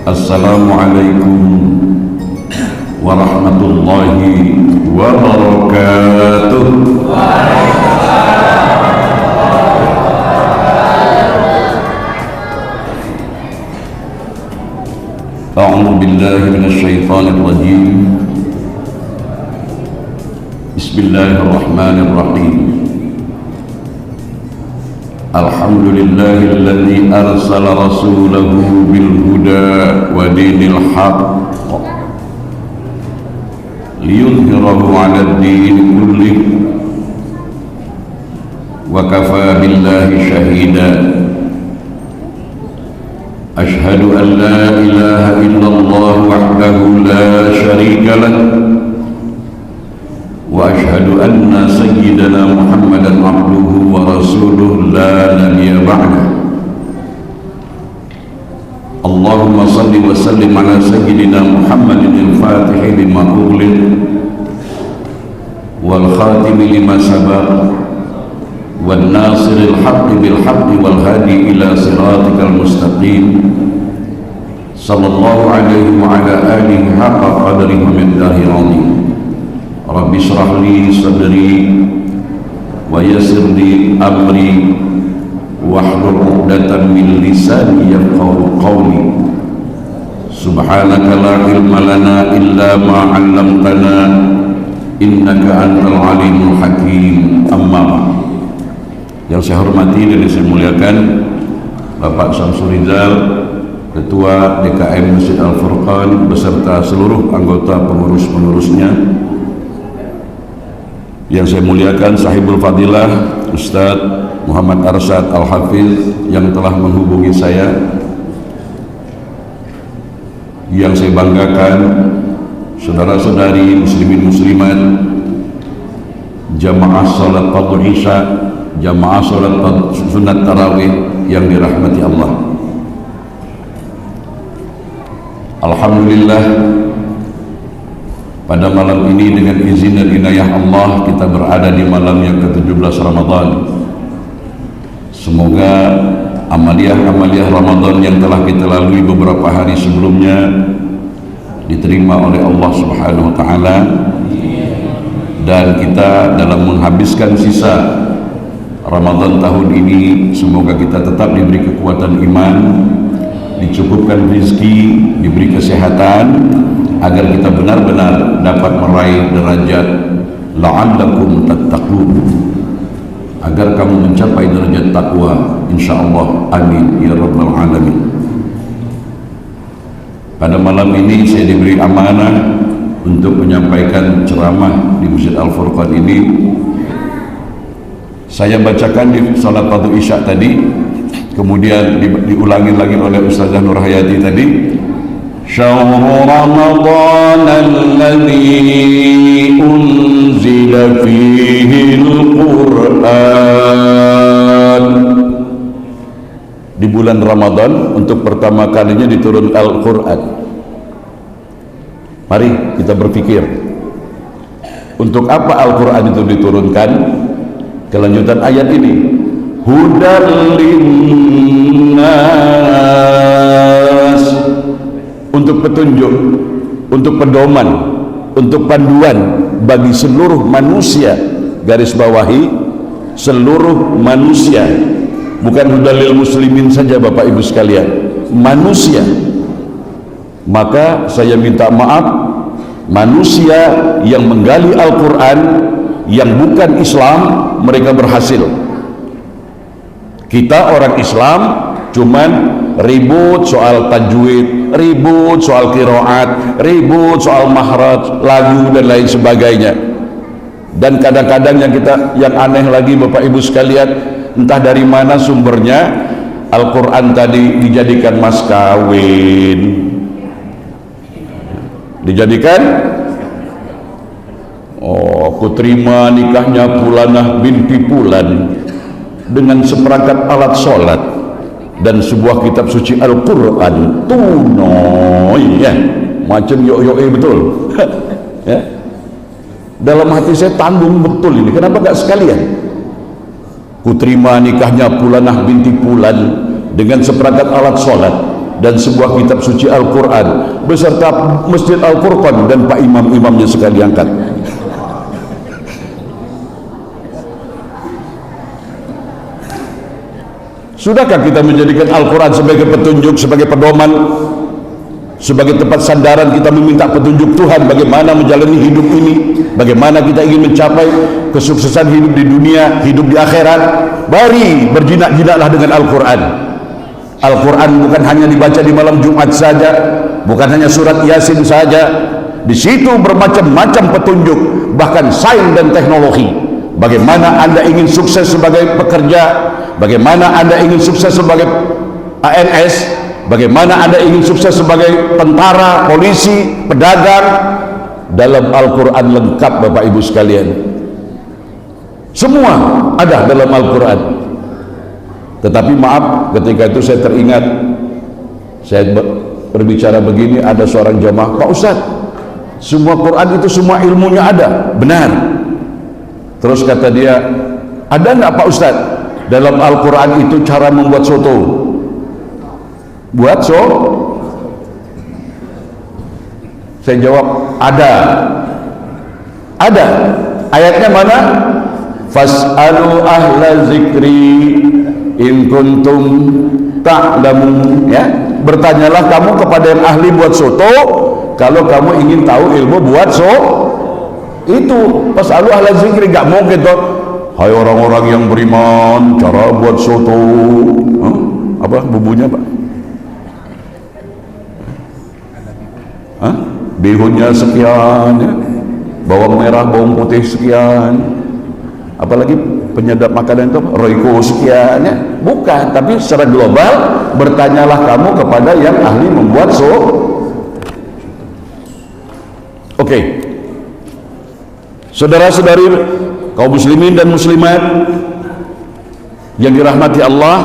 Assalamualaikum warahmatullahi wabarakatuh. A'udzu billahi minasy syaithanir rajim. Bismillahirrahmanirrahim. Alhamdulillahilladzi arsala rasulahu bil huda wa dinil haqq liyudhhirahu 'alad din kullih wa kafa billahi shahida. Ashhadu an la ilaha illallah wahdahu la syarika lah wa ashhadu anna sayyidana Muhammadan abduhu wa rasuluhu la nabiyya ba'dah. Allahumma salli wa sallim ala sayyidina Muhammadin al-fatihi lima ughliq wal khatimi lima sabaq wan nasiril haqqi bil haqqi wal hadi ila siratikal mustaqim sallallahu alaihi wa ala alihi haqqa qadrihi wa miqdarihi azim. Rabbi shrah li sadri wa yassir li amri wahlul 'uqdatam min lisani yafqahu qawli. Subhanaka la ilma lana illa ma 'allamtana innaka antal alimul hakim. Amma ba'd. Yang saya hormati dan saya muliakan Bapak Syamsul Rizal, Ketua DKM Masjid Al-Furqan beserta seluruh anggota pengurus-pengurusnya. Yang saya muliakan Sahibul Fadilah Ustadz Muhammad Arsyad Al-Hafiz yang telah menghubungi saya. Yang saya banggakan saudara-saudari muslimin muslimat, jamaah salat fardhu isya, jamaah salat sunat tarawih yang dirahmati Allah. Alhamdulillah, pada malam ini dengan izin dan inayah Allah kita berada di malam yang ke-17 Ramadan. Semoga amaliyah-amaliyah Ramadan yang telah kita lalui beberapa hari sebelumnya diterima oleh Allah Subhanahu wa taala, dan kita dalam menghabiskan sisa Ramadan tahun ini semoga kita tetap diberi kekuatan iman, dicukupkan rezeki, diberi kesehatan, agar kita benar-benar dapat meraih derajat la'allakum tattaqun, agar kamu mencapai derajat takwa insyaallah. Amin ya rabbal alamin. Pada malam ini saya diberi amanah untuk menyampaikan ceramah di Masjid Al-Furqan ini. Saya bacakan di salat fardhu isya tadi, kemudian diulangi lagi oleh Ustazah Nur Hayati tadi. Syahrul Ramadan alladzi unzila fihi al-Qur'an. Di bulan Ramadan untuk pertama kalinya diturunkan Al-Qur'an. Mari kita berpikir, untuk apa Al-Qur'an itu diturunkan? Kelanjutan ayat ini, hudal linnas, untuk petunjuk, untuk pedoman, untuk panduan bagi seluruh manusia. Garis bawahi, seluruh manusia, bukan hudalil muslimin saja Bapak Ibu sekalian, manusia. Maka saya minta maaf, manusia yang menggali Al-Quran yang bukan Islam, mereka berhasil. Kita orang Islam cuman ribut soal tajwid, ribut soal qiraat, ribut soal mahraj, lagu dan lain sebagainya. Dan kadang-kadang yang aneh lagi Bapak Ibu sekalian, entah dari mana sumbernya, Al-Quran tadi dijadikan mas kawin, dijadikan ku terima nikahnya Fulanah binti Fulan dengan seperangkat alat sholat dan sebuah kitab suci Al-Quran tunoi, ya macam yo-yo betul. Ya. Dalam hati saya tanggung betul ini, kenapa gak sekalian? Ku terima nikahnya Fulanah binti Fulan dengan seperangkat alat sholat dan sebuah kitab suci Al-Quran beserta Masjid Al-Furqan dan Pak Imam-imamnya sekali angkat. Sudahkah kita menjadikan Al-Quran sebagai petunjuk, sebagai pedoman, sebagai tempat sandaran kita meminta petunjuk Tuhan bagaimana menjalani hidup ini, bagaimana kita ingin mencapai kesuksesan hidup di dunia, hidup di akhirat? Mari berjinak-jinaklah dengan Al-Quran. Al-Quran bukan hanya dibaca di malam Jumat saja, bukan hanya surat Yasin saja. Di situ bermacam-macam petunjuk, bahkan sains dan teknologi. Bagaimana Anda ingin sukses sebagai pekerja, bagaimana Anda ingin sukses sebagai ANS, bagaimana Anda ingin sukses sebagai tentara, polisi, pedagang. Dalam Al-Quran lengkap Bapak Ibu sekalian. Semua ada dalam Al-Quran. Tetapi maaf, ketika itu saya teringat, saya berbicara begini, ada seorang jamaah, Pak Ustadz, semua Quran itu semua ilmunya ada. Benar. Terus kata dia, ada enggak Pak Ustadz dalam Al-Quran itu cara membuat soto? Buat Saya jawab, ada. Ayatnya mana? Fas'alu ahla zikri in kuntum ta'lamun, ya. Bertanyalah kamu kepada yang ahli buat soto kalau kamu ingin tahu ilmu buat itu. Fas'alu ahla zikri, gak mungkin toh, hai orang-orang yang beriman, cara buat soto. Apa bumbunya Pak? Bihunnya sekian, ya. Bawang merah, bawang putih sekian, apalagi penyedap makanan itu Royco sekian, ya. Bukan, tapi secara global bertanyalah kamu kepada yang ahli membuat Oke. Saudara-saudari kaum muslimin dan muslimat yang dirahmati Allah,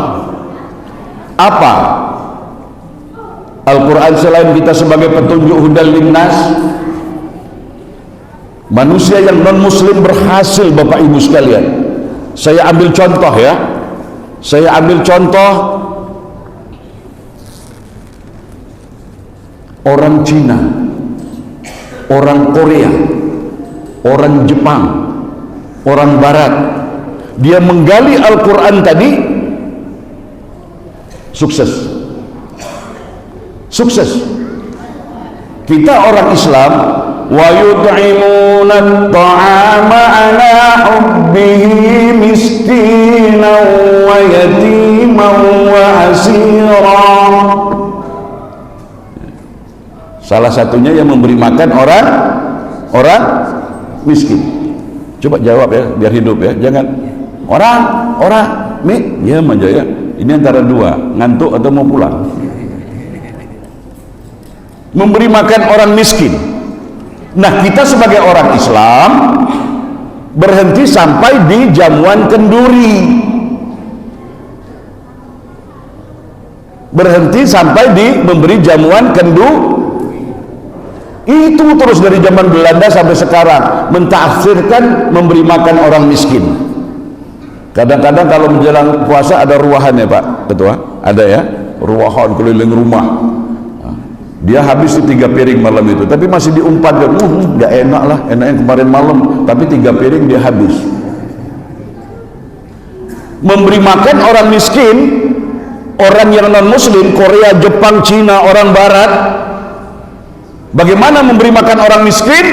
apa Al-Quran selain kita sebagai petunjuk hudal linnas? Manusia yang non muslim berhasil Bapak Ibu sekalian. Saya ambil contoh, ya. Saya ambil contoh orang Cina, orang Korea, orang Jepang, orang Barat. Dia menggali Al-Quran tadi, sukses. Kita orang Islam, wa yut'imuna at-ta'ama ala hubbihi miskinan wa yatiman wa asira. Salah satunya yang memberi makan orang miskin. Coba jawab, ya, biar hidup, ya. Jangan orang ya manja, ya. Ini antara dua, ngantuk atau mau pulang. Memberi makan orang miskin. Nah, kita sebagai orang Islam berhenti sampai di jamuan kenduri, berhenti sampai di memberi jamuan itu terus dari zaman Belanda sampai sekarang, mentafsirkan memberi makan orang miskin. Kadang-kadang kalau menjelang puasa ada ruahan, ya Pak Ketua, ada, ya, ruahan keliling rumah. Dia habis itu 3 piring malam itu, tapi masih diumpat, nggak enak lah, enak yang kemarin malam, tapi 3 piring dia habis. Memberi makan orang miskin, orang yang non muslim, Korea, Jepang, Cina, orang Barat. Bagaimana memberi makan orang miskin?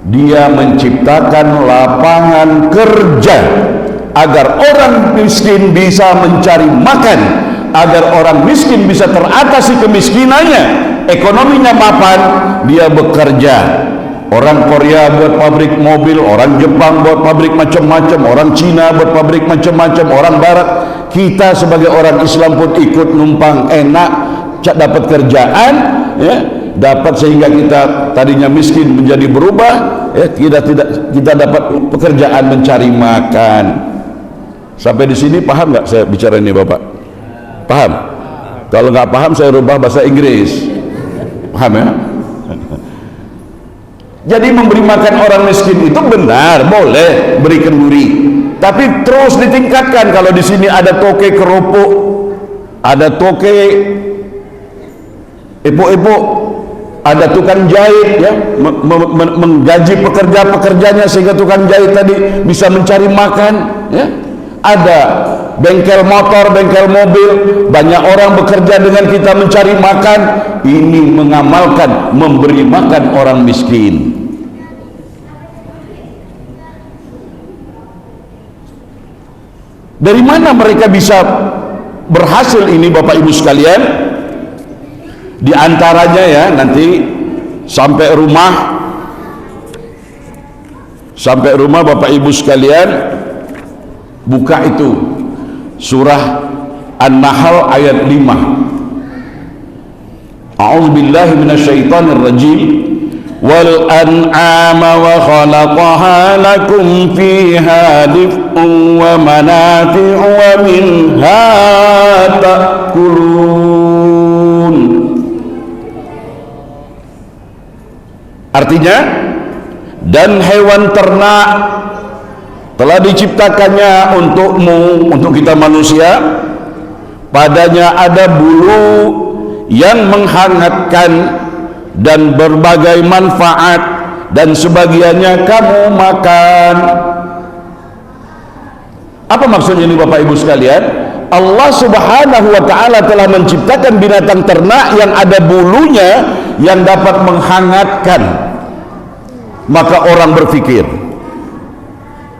Dia menciptakan lapangan kerja agar orang miskin bisa mencari makan, agar orang miskin bisa teratasi kemiskinannya, ekonominya mapan, dia bekerja. Orang Korea buat pabrik mobil, orang Jepang buat pabrik macam-macam, orang Cina buat pabrik macam-macam, orang Barat. Kita sebagai orang Islam pun ikut numpang, enak, dapat kerjaan, ya, dapat, sehingga kita tadinya miskin menjadi berubah, ya, kita dapat pekerjaan mencari makan. Sampai di sini paham nggak saya bicara ini, Bapak? Paham? Kalau nggak paham saya rubah bahasa Inggris. Paham, ya? Jadi memberi makan orang miskin itu benar, boleh beri kenduri, tapi terus ditingkatkan. Kalau di sini ada toke kerupuk, ada toke Ibu-ibu ada tukang jahit ya, menggaji pekerja-pekerjanya sehingga tukang jahit tadi bisa mencari makan ya. Ada bengkel motor, bengkel mobil, banyak orang bekerja dengan kita mencari makan. Ini mengamalkan memberi makan orang miskin. Dari mana mereka bisa berhasil ini Bapak Ibu sekalian? Di antaranya ya, nanti sampai rumah Bapak Ibu sekalian, buka itu surah An-Nahl ayat 5. A'udzubillahi minasyaitonir rajim. Wal an'ama wa khalaqaha lakum fiha dif'un wa manafi'u wa minha ta'kulun. Artinya, dan hewan ternak telah diciptakannya untukmu, untuk kita manusia. Padanya ada bulu yang menghangatkan dan berbagai manfaat, dan sebagiannya kamu makan. Apa maksudnya ini Bapak Ibu sekalian? Allah Subhanahu wa ta'ala telah menciptakan binatang ternak yang ada bulunya yang dapat menghangatkan. Maka orang berpikir,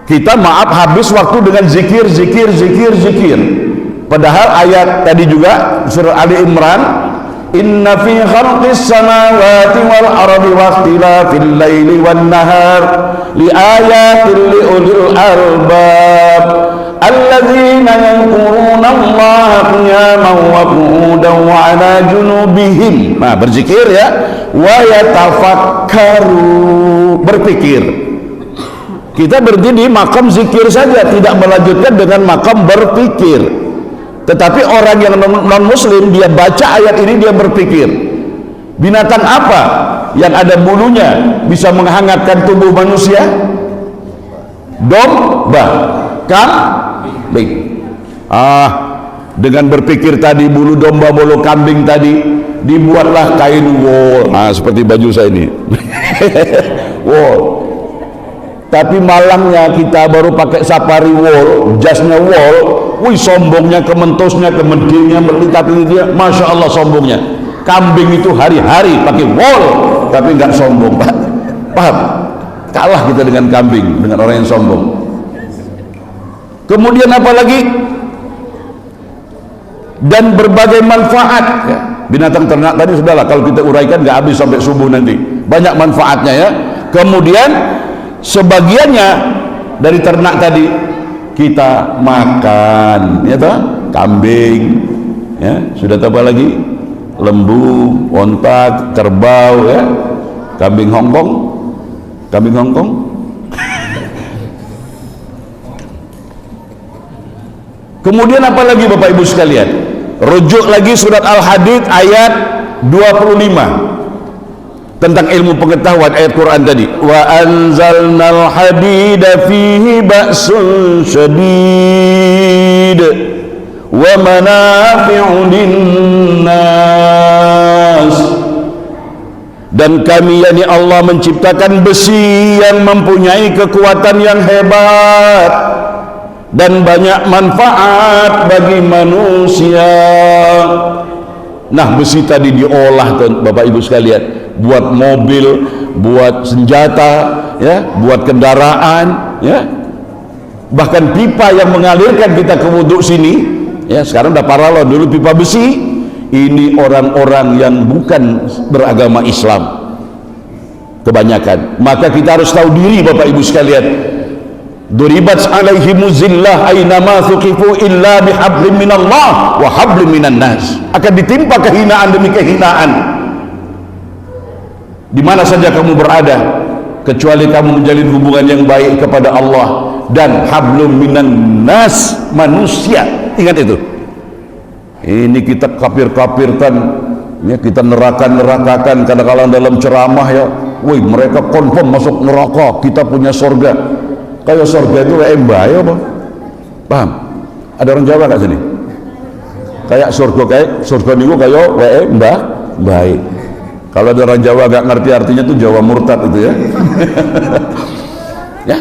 kita maaf habis waktu dengan zikir. Padahal ayat tadi juga surah Ali Imran, inna fi khalqis samawati wal ardi wa ikhtilafil laili wan nahar li ayatin li ulil albab alladzina yadhkuruna Allaha qiyaman wa qu'udan wa 'ala junubihim. Nah, berzikir ya, wa yatafakkaru, berpikir. Kita berhenti di makam zikir saja, tidak melanjutkan dengan makam berpikir. Tetapi orang yang non muslim, dia baca ayat ini, dia berpikir, binatang apa yang ada bulunya bisa menghangatkan tubuh manusia? Domba, kambing. Dengan berpikir tadi, bulu domba, bulu kambing tadi, dibuatlah kain wol. Seperti baju saya ini. Wol. Tapi malangnya kita baru pakai safari wall, jasnya wall, wih sombongnya, kementosnya, kemedingnya, berlipat-lipat, masya Allah sombongnya. Kambing itu hari-hari pakai wall, tapi nggak sombong, Pak. Paham? Kalah kita dengan kambing, dengan orang yang sombong. Kemudian apa lagi? Dan berbagai manfaat. Ya. Binatang ternak tadi sudahlah, kalau kita uraikan nggak habis sampai subuh nanti. Banyak manfaatnya ya. Kemudian sebagiannya dari ternak tadi kita makan, ya toh? Kambing, ya, sudah tahu apa lagi? Lembu, onta, kerbau, ya, kambing Hongkong, Kemudian apa lagi Bapak Ibu sekalian? Rujuk lagi surat Al-Hadid ayat 25. Tentang ilmu pengetahuan ayat Quran tadi, wa anzalnal hadida fihi ba'sun syadid wa manafi'u linnas. Dan kami, yakni Allah, menciptakan besi yang mempunyai kekuatan yang hebat dan banyak manfaat bagi manusia. Nah, besi tadi diolah Bapak Ibu sekalian, buat mobil, buat senjata, ya, buat kendaraan, ya. Bahkan pipa yang mengalirkan kita ke wudhu sini, ya, sekarang udah paralon, dulu pipa besi. Ini orang-orang yang bukan beragama Islam kebanyakan. Maka kita harus tahu diri Bapak Ibu sekalian. Duribat alaihimuz zillah aynama thuqifu illa bihablim minallah wa hablim minan nas. Akan ditimpa kehinaan demi kehinaan di mana saja kamu berada, kecuali kamu menjalin hubungan yang baik kepada Allah dan hablum minan nas, manusia. Ingat itu. Ini kita kafir-kafirkan, ya, kita neraka-nerakakan kadang-kadang dalam ceramah, ya. Wih, mereka confirm masuk neraka, kita punya surga. Kayak surga itu kayak mbah, ya, apa? Paham? Ada orang Jawa nggak sini? Kayak surga niku kayak mbah. baik. Kalau ada orang Jawa gak ngerti artinya tuh Jawa murtad itu ya. Ya.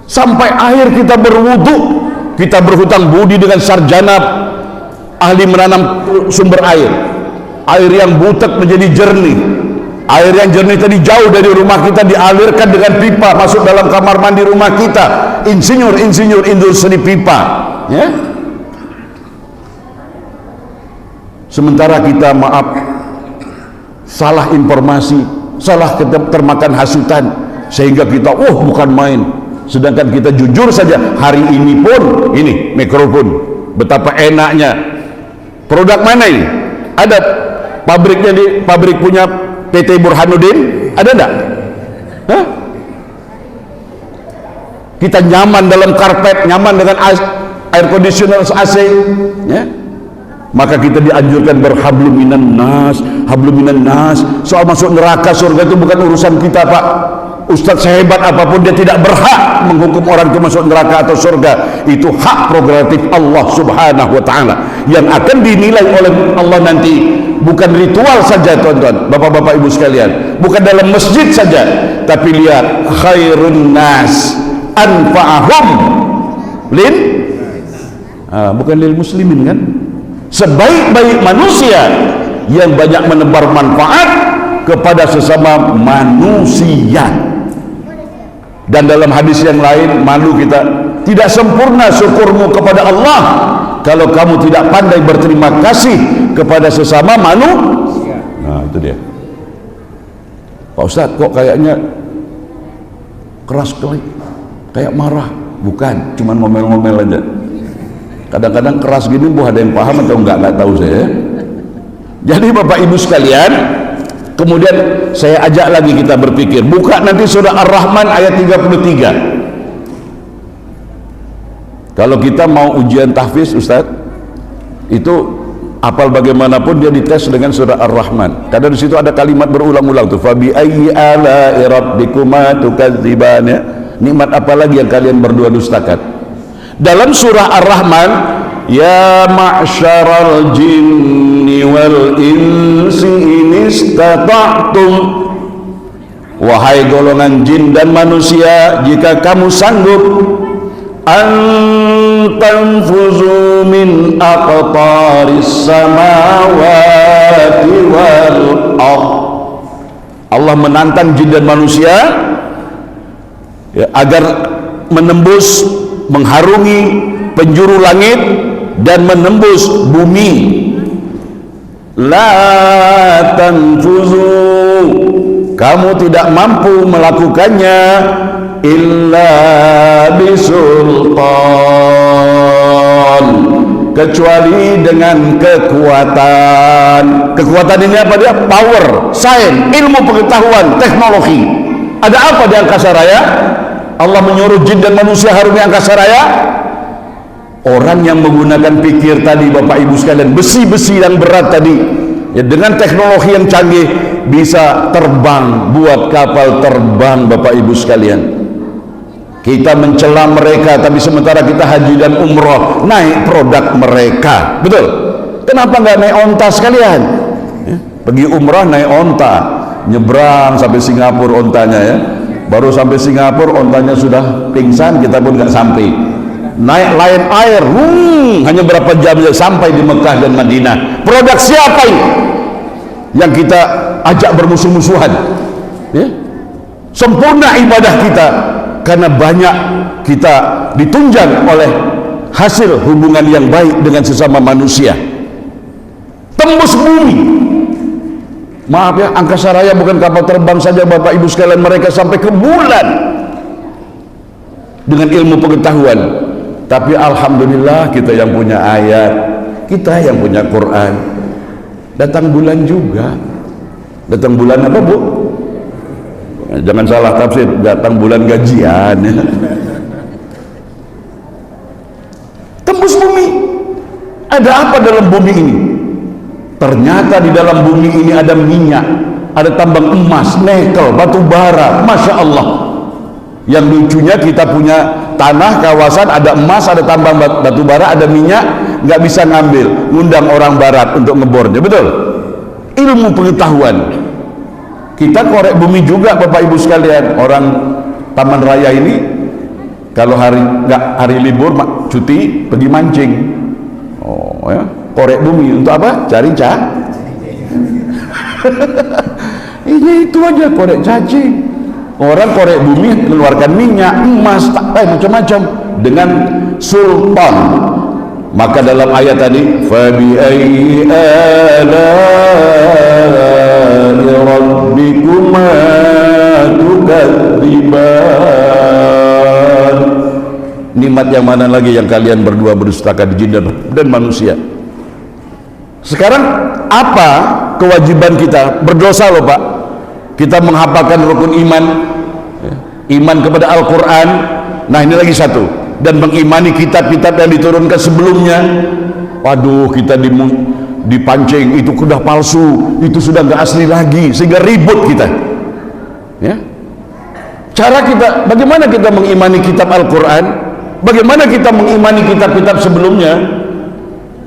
Sampai akhir kita berwudu, kita berhutang budi dengan sarjana ahli menanam sumber air. Air yang butek menjadi jernih. Air yang jernih tadi jauh dari rumah kita dialirkan dengan pipa masuk dalam kamar mandi rumah kita. Insinyur industri pipa, ya. Sementara kita maaf salah informasi, salah termakan hasutan sehingga kita bukan main. Sedangkan kita jujur saja, hari ini pun ini mikrofon betapa enaknya. Produk mana ini? Ada pabriknya, di pabrik punya PT Burhanuddin, ada enggak? Hah? Kita nyaman dalam karpet, nyaman dengan air conditioner AC, ya. Maka kita dianjurkan berhablum minan nas. Soal masuk neraka surga itu bukan urusan kita, Pak. Ustadz sehebat apapun dia tidak berhak menghukum orang itu masuk neraka atau surga. Itu hak prerogatif Allah Subhanahu wa taala yang akan dinilai oleh Allah nanti. Bukan ritual saja, tuan-tuan, bapak-bapak, ibu sekalian, bukan dalam masjid saja, tapi lihat khairun nas anfa'ahum bukan lil muslimin, kan? Sebaik-baik manusia yang banyak menebar manfaat kepada sesama manusia. Dan dalam hadis yang lain, malu kita, tidak sempurna syukurmu kepada Allah kalau kamu tidak pandai berterima kasih kepada sesama manusia. Nah, itu dia. Pak Ustadz, kok kayaknya keras kali, kayak marah? Bukan, cuma ngomel-ngomel aja. Kadang-kadang keras gini, ada yang paham atau enggak tahu saya. Jadi Bapak Ibu sekalian, kemudian saya ajak lagi kita berpikir, buka nanti surah Ar-Rahman ayat 33. Kalau kita mau ujian tahfiz, Ustadz, itu apal bagaimanapun dia dites dengan surah Ar-Rahman. Karena di situ ada kalimat berulang-ulang tuh, fabi ayyi ala'i rabbikuma tukadziban, ya. Nikmat apa lagi yang kalian berdua dustakan? Dalam surah Ar-Rahman, ya ma'syaral jinni wal insi in istata'tum, wahai golongan jin dan manusia, jika kamu sanggup an tanfuzu min aqtaris samawati wal ardh. Allah menantang jin dan manusia, ya, agar menembus, mengharungi penjuru langit dan menembus bumi. La tanfuzu, kamu tidak mampu melakukannya illa bisultan, kecuali dengan kekuatan. Kekuatan ini apa dia? Power, sains, ilmu pengetahuan, teknologi. Ada apa di angkasa raya? Allah menyuruh jin dan manusia harungi angkasa raya. Orang yang menggunakan pikir tadi, Bapak Ibu sekalian, besi-besi yang berat tadi, ya, dengan teknologi yang canggih bisa terbang, buat kapal terbang. Bapak Ibu sekalian, kita mencela mereka, tapi sementara kita haji dan umroh naik produk mereka, betul? Kenapa nggak naik onta sekalian? Ya, pergi umroh naik onta, nyebrang sampai Singapura ontanya, ya. Baru sampai Singapura ontanya sudah pingsan, kita pun nggak sampai. Naik Lion Air, hanya berapa jam saja sampai di Mekah dan Madinah. Produk siapa ini yang kita ajak bermusuh-musuhan? Ya? Sempurna ibadah kita karena banyak kita ditunjang oleh hasil hubungan yang baik dengan sesama manusia. Tembus bumi. Maaf ya, angkasa raya bukan kapal terbang saja Bapak Ibu sekalian, mereka sampai ke bulan dengan ilmu pengetahuan. Tapi alhamdulillah kita yang punya ayat, kita yang punya Quran. Datang bulan juga. Datang bulan apa, Bu? Jangan salah tafsir, datang bulan gajian. Tembus bumi. Ada apa dalam bumi ini? Ternyata di dalam bumi ini ada minyak, ada tambang emas, nikel, batu bara, Masya Allah. Yang lucunya kita punya tanah, kawasan, ada emas, ada tambang batu bara, ada minyak, nggak bisa ngambil, ngundang orang barat untuk ngebornya, betul? Ilmu pengetahuan. Kita korek bumi juga Bapak Ibu sekalian. Orang Taman Raya ini kalau hari libur cuti pergi mancing. Oh ya, korek bumi untuk apa? Cari ini itu aja, korek cacing. Orang korek bumi mengeluarkan minyak, emas, macam-macam dengan sultan. Maka dalam ayat tadi, fabi ayyi ala'i rabbikuma tukadziban. Nikmat yang mana lagi yang kalian berdua berdustakan, jin dan manusia. Sekarang apa kewajiban kita? Berdosa loh Pak. Kita menghafalkan rukun iman, iman kepada Al-Quran. Nah ini lagi satu, dan mengimani kitab-kitab yang diturunkan sebelumnya. Waduh, kita dipancing, itu sudah palsu, itu sudah nggak asli lagi, sehingga ribut kita. Ya, cara kita, bagaimana kita mengimani kitab Al-Quran? Bagaimana kita mengimani kitab-kitab sebelumnya?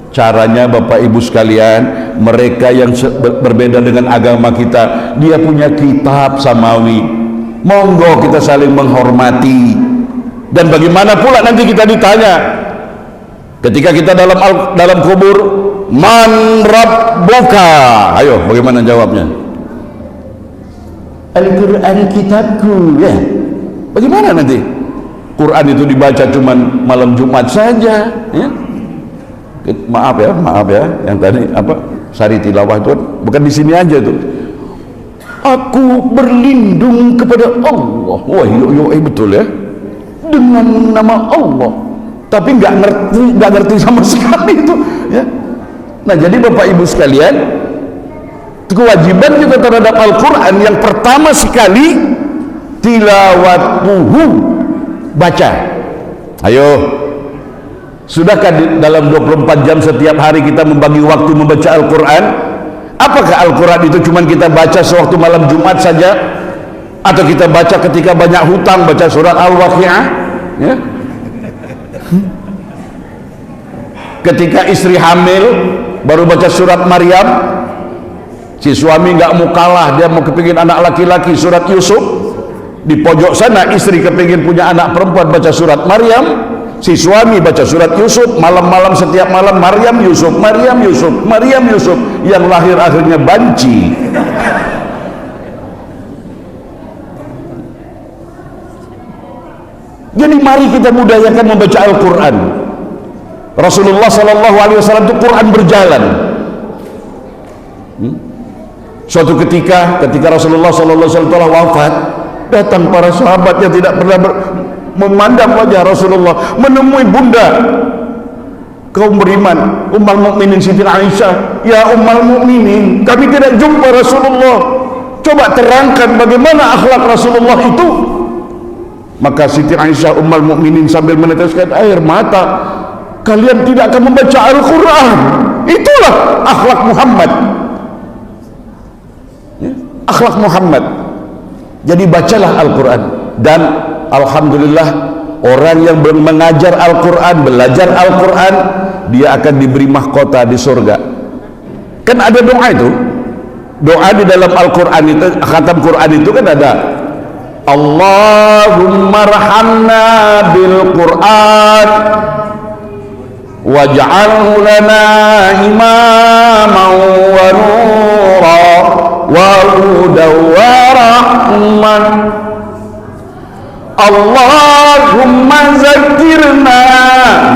Caranya Bapak Ibu sekalian, mereka yang berbeda dengan agama kita, dia punya kitab samawi, monggo kita saling menghormati. Dan bagaimana pula nanti kita ditanya ketika kita dalam kubur, man rabbuka? Ayo, bagaimana jawabnya? Al-Quran kitabku, ya. Bagaimana nanti? Quran itu dibaca cuman malam Jumat saja, ya. Maaf ya, yang tadi apa sari tilawah itu bukan di sini aja tuh. Aku berlindung kepada Allah. Wah, betul ya. Dengan nama Allah. Tapi nggak ngerti sama sekali itu, ya. Nah, jadi Bapak Ibu sekalian, kewajiban kita terhadap Al-Quran yang pertama sekali tilawatuhu, baca. Ayo. Sudahkah dalam 24 jam setiap hari kita membagi waktu membaca Al-Quran? Apakah Al-Quran itu cuma kita baca sewaktu malam Jumat saja? Atau kita baca ketika banyak hutang, baca surat Al-Waqi'ah, ya? Ketika istri hamil baru baca surat Maryam, si suami nggak mau kalah, dia mau kepingin anak laki-laki, surat Yusuf. Di pojok sana istri kepingin punya anak perempuan, baca surat Maryam. Si suami baca surat Yusuf, malam-malam setiap malam Maryam Yusuf, Maryam Yusuf, Maryam Yusuf, yang lahir akhirnya banci. Jadi mari kita budayakan membaca Al-Quran. Rasulullah SAW itu Quran berjalan. Suatu ketika Rasulullah SAW telah wafat, datang para sahabat yang tidak pernah memandang wajah Rasulullah, menemui bunda kaum beriman, Ummul Mukminin Siti Aisyah. Ya Ummul Mukminin, kami tidak jumpa Rasulullah, coba terangkan bagaimana akhlak Rasulullah itu. Maka Siti Aisyah Ummul Mukminin sambil meneteskan air mata, kalian tidak akan membaca Al-Quran. Itulah akhlak Muhammad, ya, akhlak Muhammad. Jadi bacalah Al-Quran. Dan alhamdulillah, orang yang mengajar Al-Quran, belajar Al-Quran, dia akan diberi mahkota di surga. Kan ada doa itu, doa di dalam Al-Quran itu, khatam Quran itu kan ada, Allahumma rahamna bil Quran waj'alhu lana imaman wa nura wa hudan wa rahman. Allahumma zakirna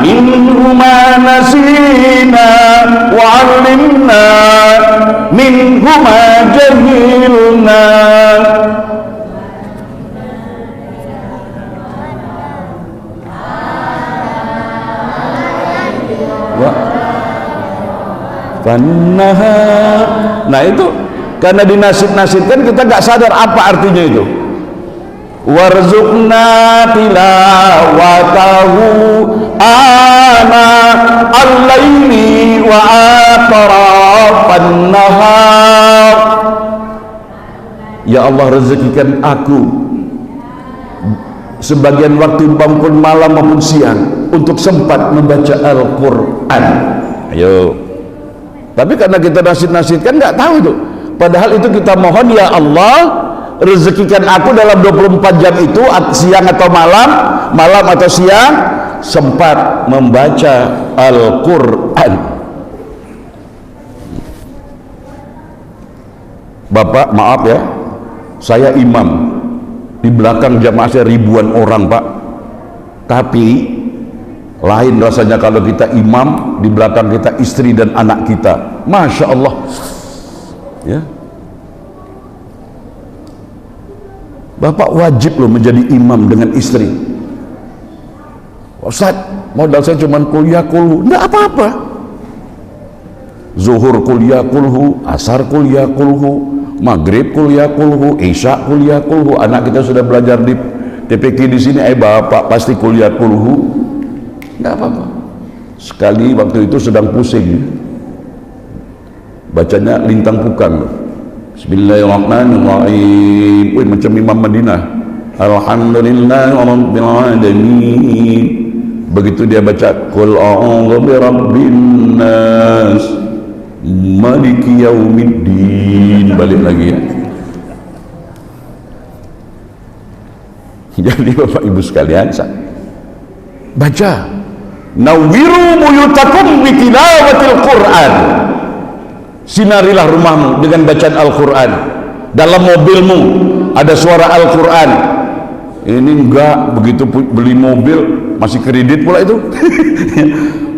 minhu ma nasina wa 'allimna minhu ma jahilna. Nah itu karena dinasib-nasibkan kita nggak sadar apa artinya itu. Warzuqna tilawatahu ana al-laili wa atrafan nahar. Ya Allah, rezekikan aku sebagian waktu maupun malam maupun siang untuk sempat membaca Al-Quran. Ayo. Tapi karena kita nasid-nasidkan nggak tahu itu. Padahal itu kita mohon, ya Allah, rezekikan aku dalam 24 jam itu, siang atau malam, malam atau siang, sempat membaca Al-Quran. Bapak, maaf ya, saya imam. Di belakang jamaah saya ribuan orang, Pak. Tapi lain rasanya kalau kita imam, di belakang kita istri dan anak kita. Masya Allah. Ya. Bapak wajib loh menjadi imam dengan istri. Ustaz, modal saya cuma kuliah kulhu. Enggak apa-apa. Zuhur kuliah kulhu, asar kuliah kulhu, maghrib kuliah kulhu, isya kuliah kulhu. Anak kita sudah belajar di TPQ di sini, bapak pasti kuliah kulhu. Enggak apa-apa. Sekali waktu itu sedang pusing, bacanya lintang pukang. Bismillahirrahmanirrahim. Wih, macam Imam Madinah. Alhamdulillahirabbil alamin. Begitu dia baca qul a'udzu birabbin nas maliki yaumiddin, balik lagi ya. Jadi Bapak Ibu sekalian, baca nawwiru buyutakum bitilawatil Qur'an. Sinarilah rumahmu dengan bacaan Al-Quran. Dalam mobilmu ada suara Al-Quran. Ini enggak, begitu beli mobil masih kredit pula itu.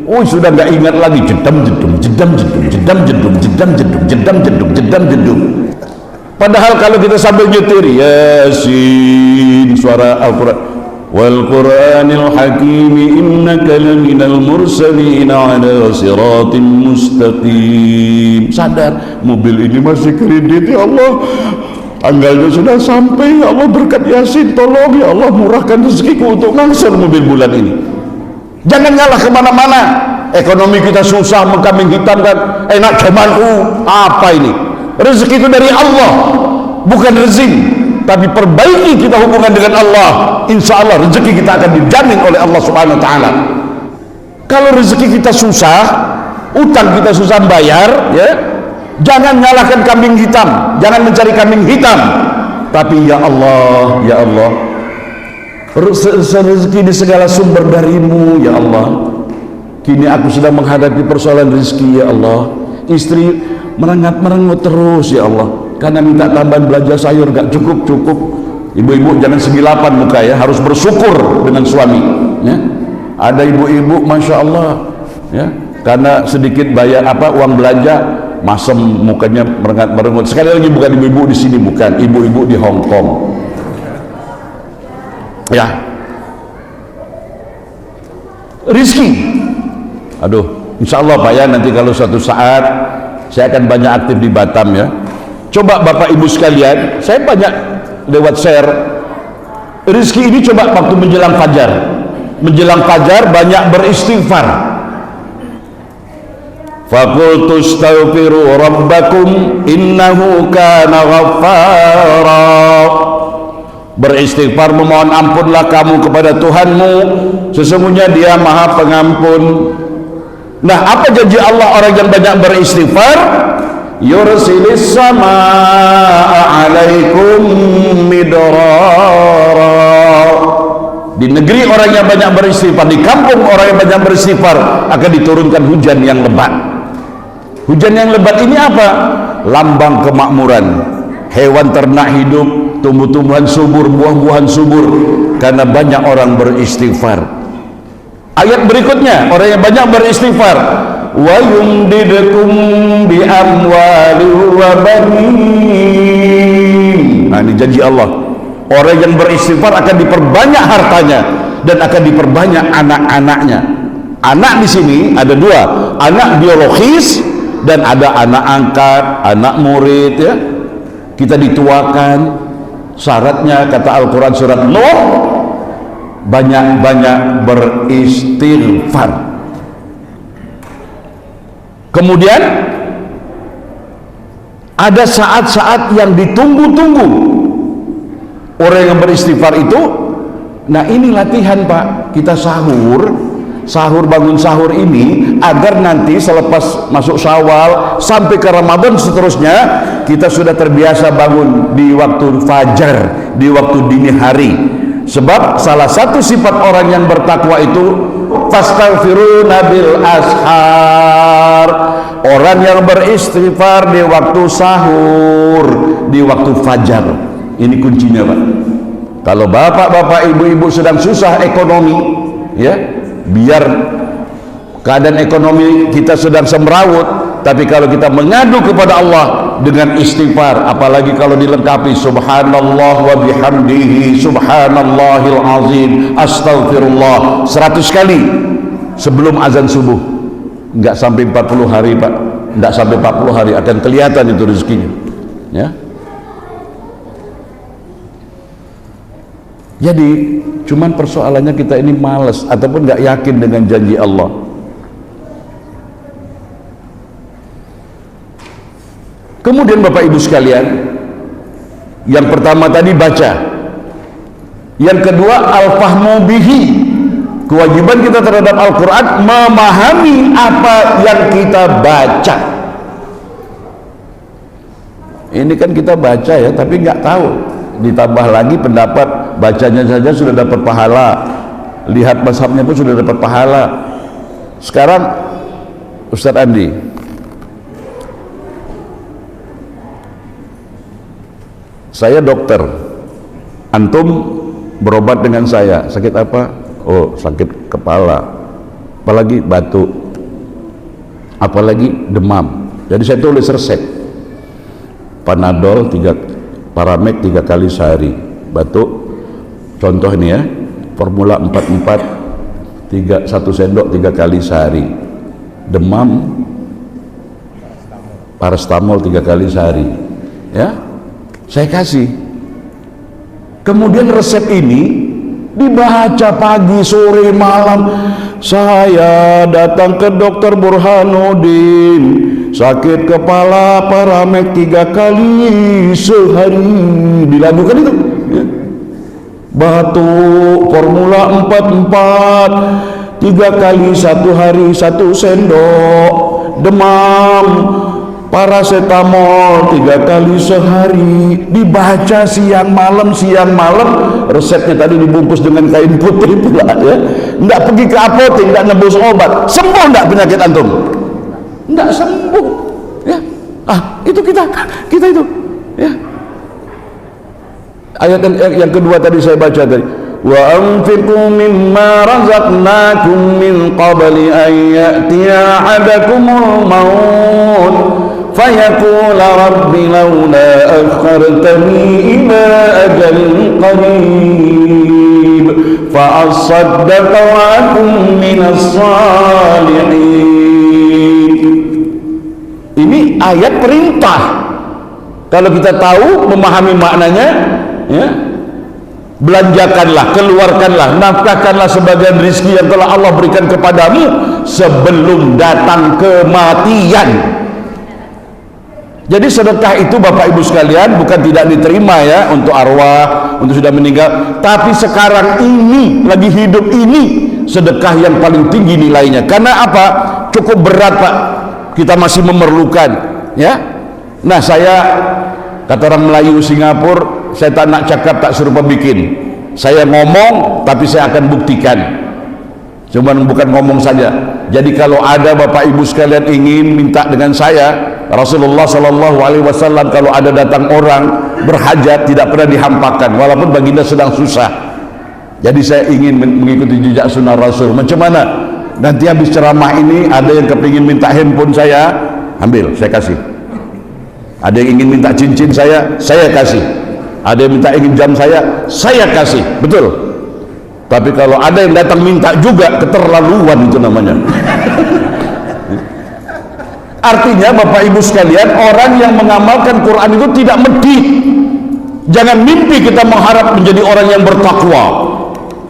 Oh, sudah enggak ingat lagi. Jedam jedum jedam jedum jedam jedum jedam jedum jedam jedum jedam jedum. Padahal kalau kita sambil nyetir, Yasin, suara Al-Quran. Wal Qur'anil Hakim innaka laminal mursalin ala siratin mustaqim. Sadar, mobil ini masih kredit, ya Allah. Tanggalnya sudah sampai, ya Allah, berkat Yasin, tolong ya Allah murahkan rezekiku untuk ngangsur mobil bulan ini. Jangan ngalah kemana-mana. Ekonomi kita susah, mengkambing hitam kan, enak zamanku. Apa ini? Rezeki itu dari Allah, bukan rezim. Tapi perbaiki kita hubungan dengan Allah, insya Allah rezeki kita akan dijamin oleh Allah Subhanahu Wa Taala. Kalau rezeki kita susah, utang kita susah bayar, ya, jangan nyalahkan kambing hitam, jangan mencari kambing hitam. Tapi ya Allah, ya Allah, rezeki di segala sumber darimu, ya Allah. Kini aku sedang menghadapi persoalan rezeki, ya Allah. Istri merengut terus, ya Allah. Karena minta tambahan belanja sayur gak cukup. Ibu-ibu jangan segilapan muka ya, harus bersyukur dengan suami ya. Ada ibu-ibu masya Allah ya, karena sedikit bayar uang belanja masem mukanya merengut. Sekali lagi, bukan ibu-ibu di sini, bukan ibu-ibu di Hong Kong ya. Rizki, aduh, insya Allah Pak ya, nanti kalau suatu saat saya akan banyak aktif di Batam ya. Coba Bapak Ibu sekalian, saya banyak lewat share rezeki ini. Coba waktu menjelang fajar banyak beristighfar. Faqultu astaghfiru rabbakum innahu kana ghaffara. Beristighfar, memohon ampunlah kamu kepada Tuhanmu, sesungguhnya Dia Maha Pengampun. Nah, apa janji Allah orang yang banyak beristighfar? Yursilis samaa alaikum midrara. Di negeri orang yang banyak beristighfar, di kampung orang yang banyak beristighfar, akan diturunkan hujan yang lebat. Hujan yang lebat ini apa? Lambang kemakmuran. Hewan ternak hidup, tumbuh-tumbuhan subur, buah-buahan subur, karena banyak orang beristighfar. Ayat berikutnya, orang yang banyak beristighfar, wa yumdidukum bi amwali wa banin. Nah, ini janji Allah, orang yang beristighfar akan diperbanyak hartanya dan akan diperbanyak anak-anaknya. Anak di sini ada dua, anak biologis dan ada anak angkat, anak murid ya. Kita dituakan, syaratnya kata Al-Quran surat Nuh, banyak-banyak beristighfar. Kemudian ada saat-saat yang ditunggu-tunggu. Orang yang beristighfar itu Nah ini latihan Pak, kita sahur bangun sahur ini agar nanti selepas masuk Syawal sampai ke Ramadan seterusnya kita sudah terbiasa bangun di waktu fajar, di waktu dini hari. Sebab salah satu sifat orang yang bertakwa itu fastaghfiruna bil ashar, orang yang beristighfar di waktu sahur, di waktu fajar. Ini kuncinya Pak. Kalau bapak-bapak, ibu-ibu sedang susah ekonomi, ya, biar keadaan ekonomi kita sedang semrawut, tapi kalau kita mengadu kepada Allah dengan istighfar, apalagi kalau dilengkapi subhanallah wa bihamdihi subhanallahil azim astaghfirullah 100 kali sebelum azan subuh, enggak sampai 40 hari Pak, enggak sampai 40 hari akan kelihatan itu rezekinya, ya. Jadi cuman persoalannya kita ini malas ataupun nggak yakin dengan janji Allah. Kemudian Bapak Ibu sekalian, yang pertama tadi baca, yang kedua al-fahmu bihi, kewajiban kita terhadap Al-Quran memahami apa yang kita baca. Ini kan kita baca ya, tapi nggak tahu. Ditambah lagi pendapat, bacanya saja sudah dapat pahala, lihat mazhabnya pun sudah dapat pahala. Sekarang Ustadz Andi, saya dokter, antum berobat dengan saya, sakit apa? Oh, sakit kepala, apalagi batuk, apalagi demam. Jadi saya tulis resep, Panadol 3, Paramek 3 kali sehari, batuk, contoh ini ya, formula 44, 1 sendok 3 kali sehari, demam, paracetamol 3 kali sehari, ya, saya kasih. Kemudian resep ini dibaca pagi, sore, malam. Saya datang ke dokter Burhanuddin, sakit kepala, Paramek 3 kali sehari, dilakukan itu ya. Batuk formula 44, 3 kali 1 hari 1 sendok, demam paracetamol 3 kali sehari, dibaca siang malam, resepnya tadi dibungkus dengan kain putih pula ya. Enggak pergi ke apotek, enggak nebus obat, sembuh enggak penyakit antum? Enggak sembuh ya. Itu kita itu ya. Ayat yang kedua tadi saya baca tadi, wa anfiqu mimma razaqnakum min qabli an ya'tiya ahadakumul maut fayaqula rabbi laula akhartani ila ajalin qarib fa asaddaqa wa akum minas salihin. Ini ayat perintah. Kalau kita tahu, memahami maknanya, ya, belanjakanlah, keluarkanlah, nafkahkanlah sebagian rezeki yang telah Allah berikan kepadamu sebelum datang kematian. Jadi sedekah itu Bapak Ibu sekalian bukan tidak diterima ya, untuk arwah, untuk sudah meninggal, tapi sekarang ini, lagi hidup ini, sedekah yang paling tinggi nilainya. Karena apa? Cukup berat Pak, kita masih memerlukan ya. Nah, saya, kata orang Melayu Singapura, saya tak nak cakap, tak suruh bikin. Saya ngomong, tapi saya akan buktikan. Cuman bukan ngomong saja. Jadi kalau ada Bapak Ibu sekalian ingin minta dengan saya, Rasulullah Shallallahu Alaihi Wasallam kalau ada datang orang berhajat tidak pernah dihampakan, walaupun baginda sedang susah. Jadi saya ingin mengikuti jejak sunnah Rasul. Macam mana? Nanti habis ceramah ini ada yang kepingin minta handphone saya, ambil, saya kasih. Ada yang ingin minta cincin saya kasih. Ada yang ingin jam saya kasih, betul. Tapi kalau ada yang datang minta juga, keterlaluan itu namanya. Artinya Bapak Ibu sekalian, orang yang mengamalkan Quran itu tidak medit. Jangan mimpi kita mengharap menjadi orang yang bertakwa.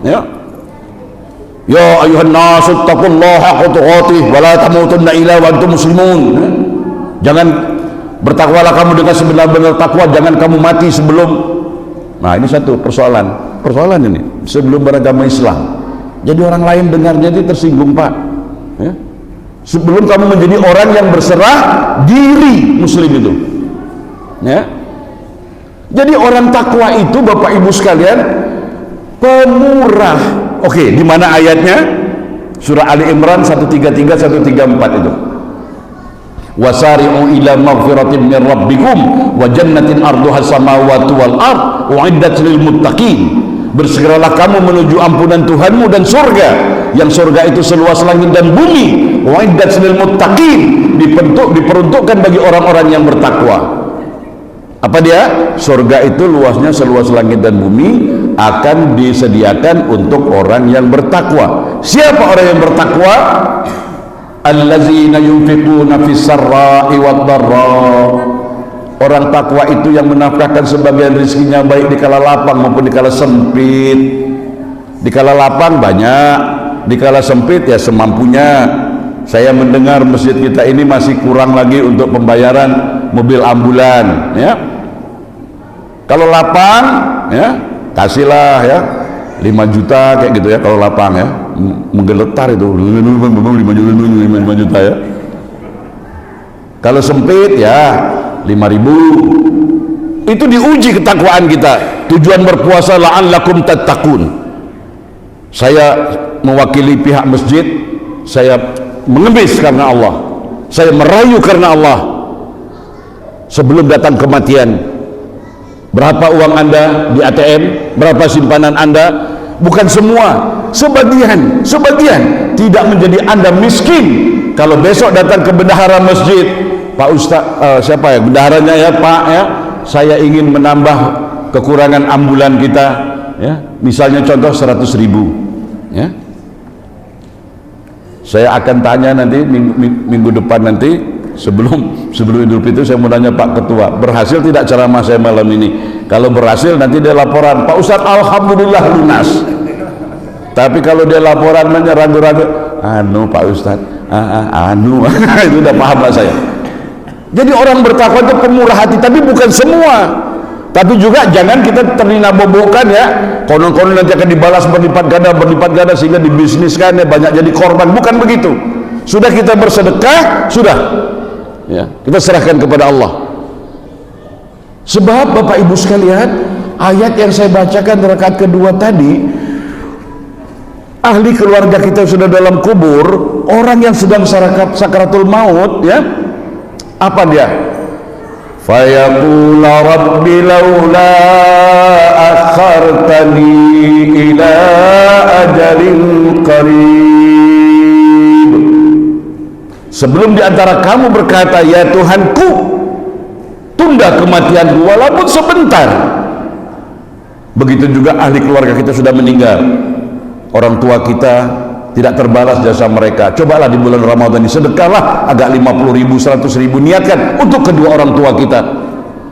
Ya. Ya ayuhan nasu taqullaha haqqa tuqatih wa la tamutunna illa wa antum muslimun. Jangan, bertakwalah kamu dengan sebenar-benar takwa, jangan kamu mati sebelum. Nah, ini satu persoalan ini. sebelum beragama Islam. Jadi orang lain dengarnya itu tersinggung, Pak. Ya. Sebelum kamu menjadi orang yang berserah diri, Muslim itu. Ya. Jadi orang takwa itu, Bapak Ibu sekalian, pemurah. Oke, di mana ayatnya? Surah Ali Imran 133 134 itu. Wasari'u ila maghfiratin min rabbikum wa jannatin arduha samawati wal ard uiddat lil muttaqin. Bersegeralah kamu menuju ampunan Tuhanmu dan surga, yang surga itu seluas langit dan bumi. Uiddat lil muttaqin, diperuntukkan bagi orang-orang yang bertakwa. Apa dia? Surga itu luasnya seluas langit dan bumi, akan disediakan untuk orang yang bertakwa. Siapa orang yang bertakwa? Allazina yunfiquna fis sarra'i wad dharra. Orang takwa itu yang menafkahkan sebagian rezekinya baik di kala lapang maupun di kala sempit. Di kala lapang banyak, di kala sempit ya semampunya. Saya mendengar masjid kita ini masih kurang lagi untuk pembayaran mobil ambulan, ya. Kalau lapang, ya, kasihlah ya 5 juta kayak gitu ya kalau lapang ya. Menggeletar itu 5 juta ya. Kalau sempit ya 5.000. Itu diuji ketakwaan kita. Tujuan berpuasa la'allakum tattaqun. Saya mewakili pihak masjid, saya mengemis karena Allah, saya merayu karena Allah. Sebelum datang kematian, berapa uang Anda di ATM, berapa simpanan Anda? Bukan semua, sebagian tidak menjadi Anda miskin. Kalau besok datang ke bendahara masjid, Pak Ustaz, siapa ya bendaharanya ya Pak ya, saya ingin menambah kekurangan ambulan kita ya, misalnya contoh 100.000 ya. Saya akan tanya nanti minggu depan nanti, sebelum Idul Fitri saya mau tanya Pak Ketua, berhasil tidak ceramah saya malam ini? Kalau berhasil nanti dia laporan, Pak Ustaz alhamdulillah lunas. Tapi kalau dia laporan ragu-ragu, Pak Ustaz, itu udah paham lah saya. Jadi orang bertakwa itu pemurah hati, tapi bukan semua. Tapi juga jangan kita terlina bobokan ya, konon-konon nanti akan dibalas berlipat ganda sehingga dibisniskan ya, banyak jadi korban. Bukan begitu. Sudah kita bersedekah, sudah ya, kita serahkan kepada Allah. Sebab Bapak Ibu sekalian, ayat yang saya bacakan rakaat kedua tadi, ahli keluarga kita sudah dalam kubur, orang yang sedang sakaratul maut ya, apa dia? Fayaqula rabbi laula akhartani ila ajalin qarib. Sebelum diantara kamu berkata, ya Tuhanku, tunda kematianku walaupun sebentar. Begitu juga ahli keluarga kita sudah meninggal, orang tua kita tidak terbalas jasa mereka. Cobalah di bulan Ramadan ini sedekahlah agak 50.000, 100.000, niatkan untuk kedua orang tua kita.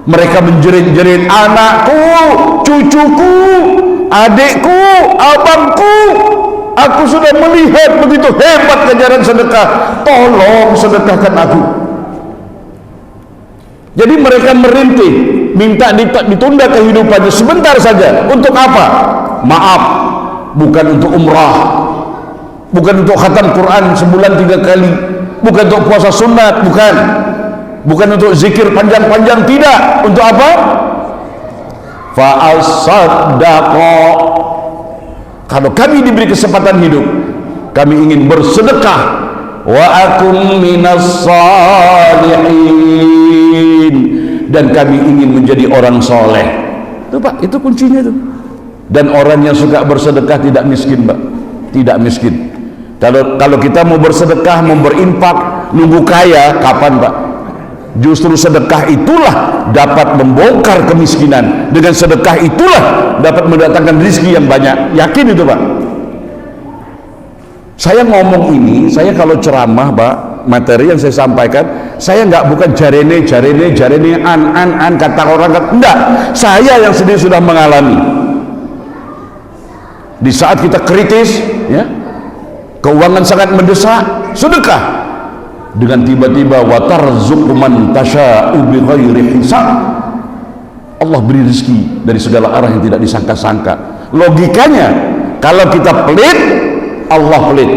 Mereka menjerit-jerit, anakku, cucuku, adikku, abangku, aku sudah melihat begitu hebat kejaran sedekah, tolong sedekahkan aku. Jadi mereka merintih, minta ditunda kehidupannya sebentar saja. Untuk apa? Maaf, bukan untuk umrah, bukan untuk khatam Quran sebulan 3 kali, bukan untuk puasa sunat, bukan untuk zikir panjang-panjang, tidak. Untuk apa? Fa'asaddaqa. Kalau kami diberi kesempatan hidup, kami ingin bersedekah. Wa akum minas salihin, dan kami ingin menjadi orang soleh. Itu Pak, itu kuncinya tuh. Dan orang yang suka bersedekah tidak miskin Pak, tidak miskin. Kalau kita mau bersedekah, mau berinfak, nunggu kaya, kapan Pak? Justru sedekah itulah dapat membongkar kemiskinan. Dengan sedekah itulah dapat mendatangkan rezeki yang banyak. Yakin itu Pak? Saya ngomong ini, saya kalau ceramah Pak, materi yang saya sampaikan, saya bukan jarene, an kata orang, enggak. Saya yang sendiri sudah mengalami. Di saat kita kritis, ya, keuangan sangat mendesak, sedekah. Dengan tiba-tiba watarzuqu man tasya'u bighairi hisab. Allah beri rezeki dari segala arah yang tidak disangka-sangka. Logikanya, kalau kita pelit, Allah pelit.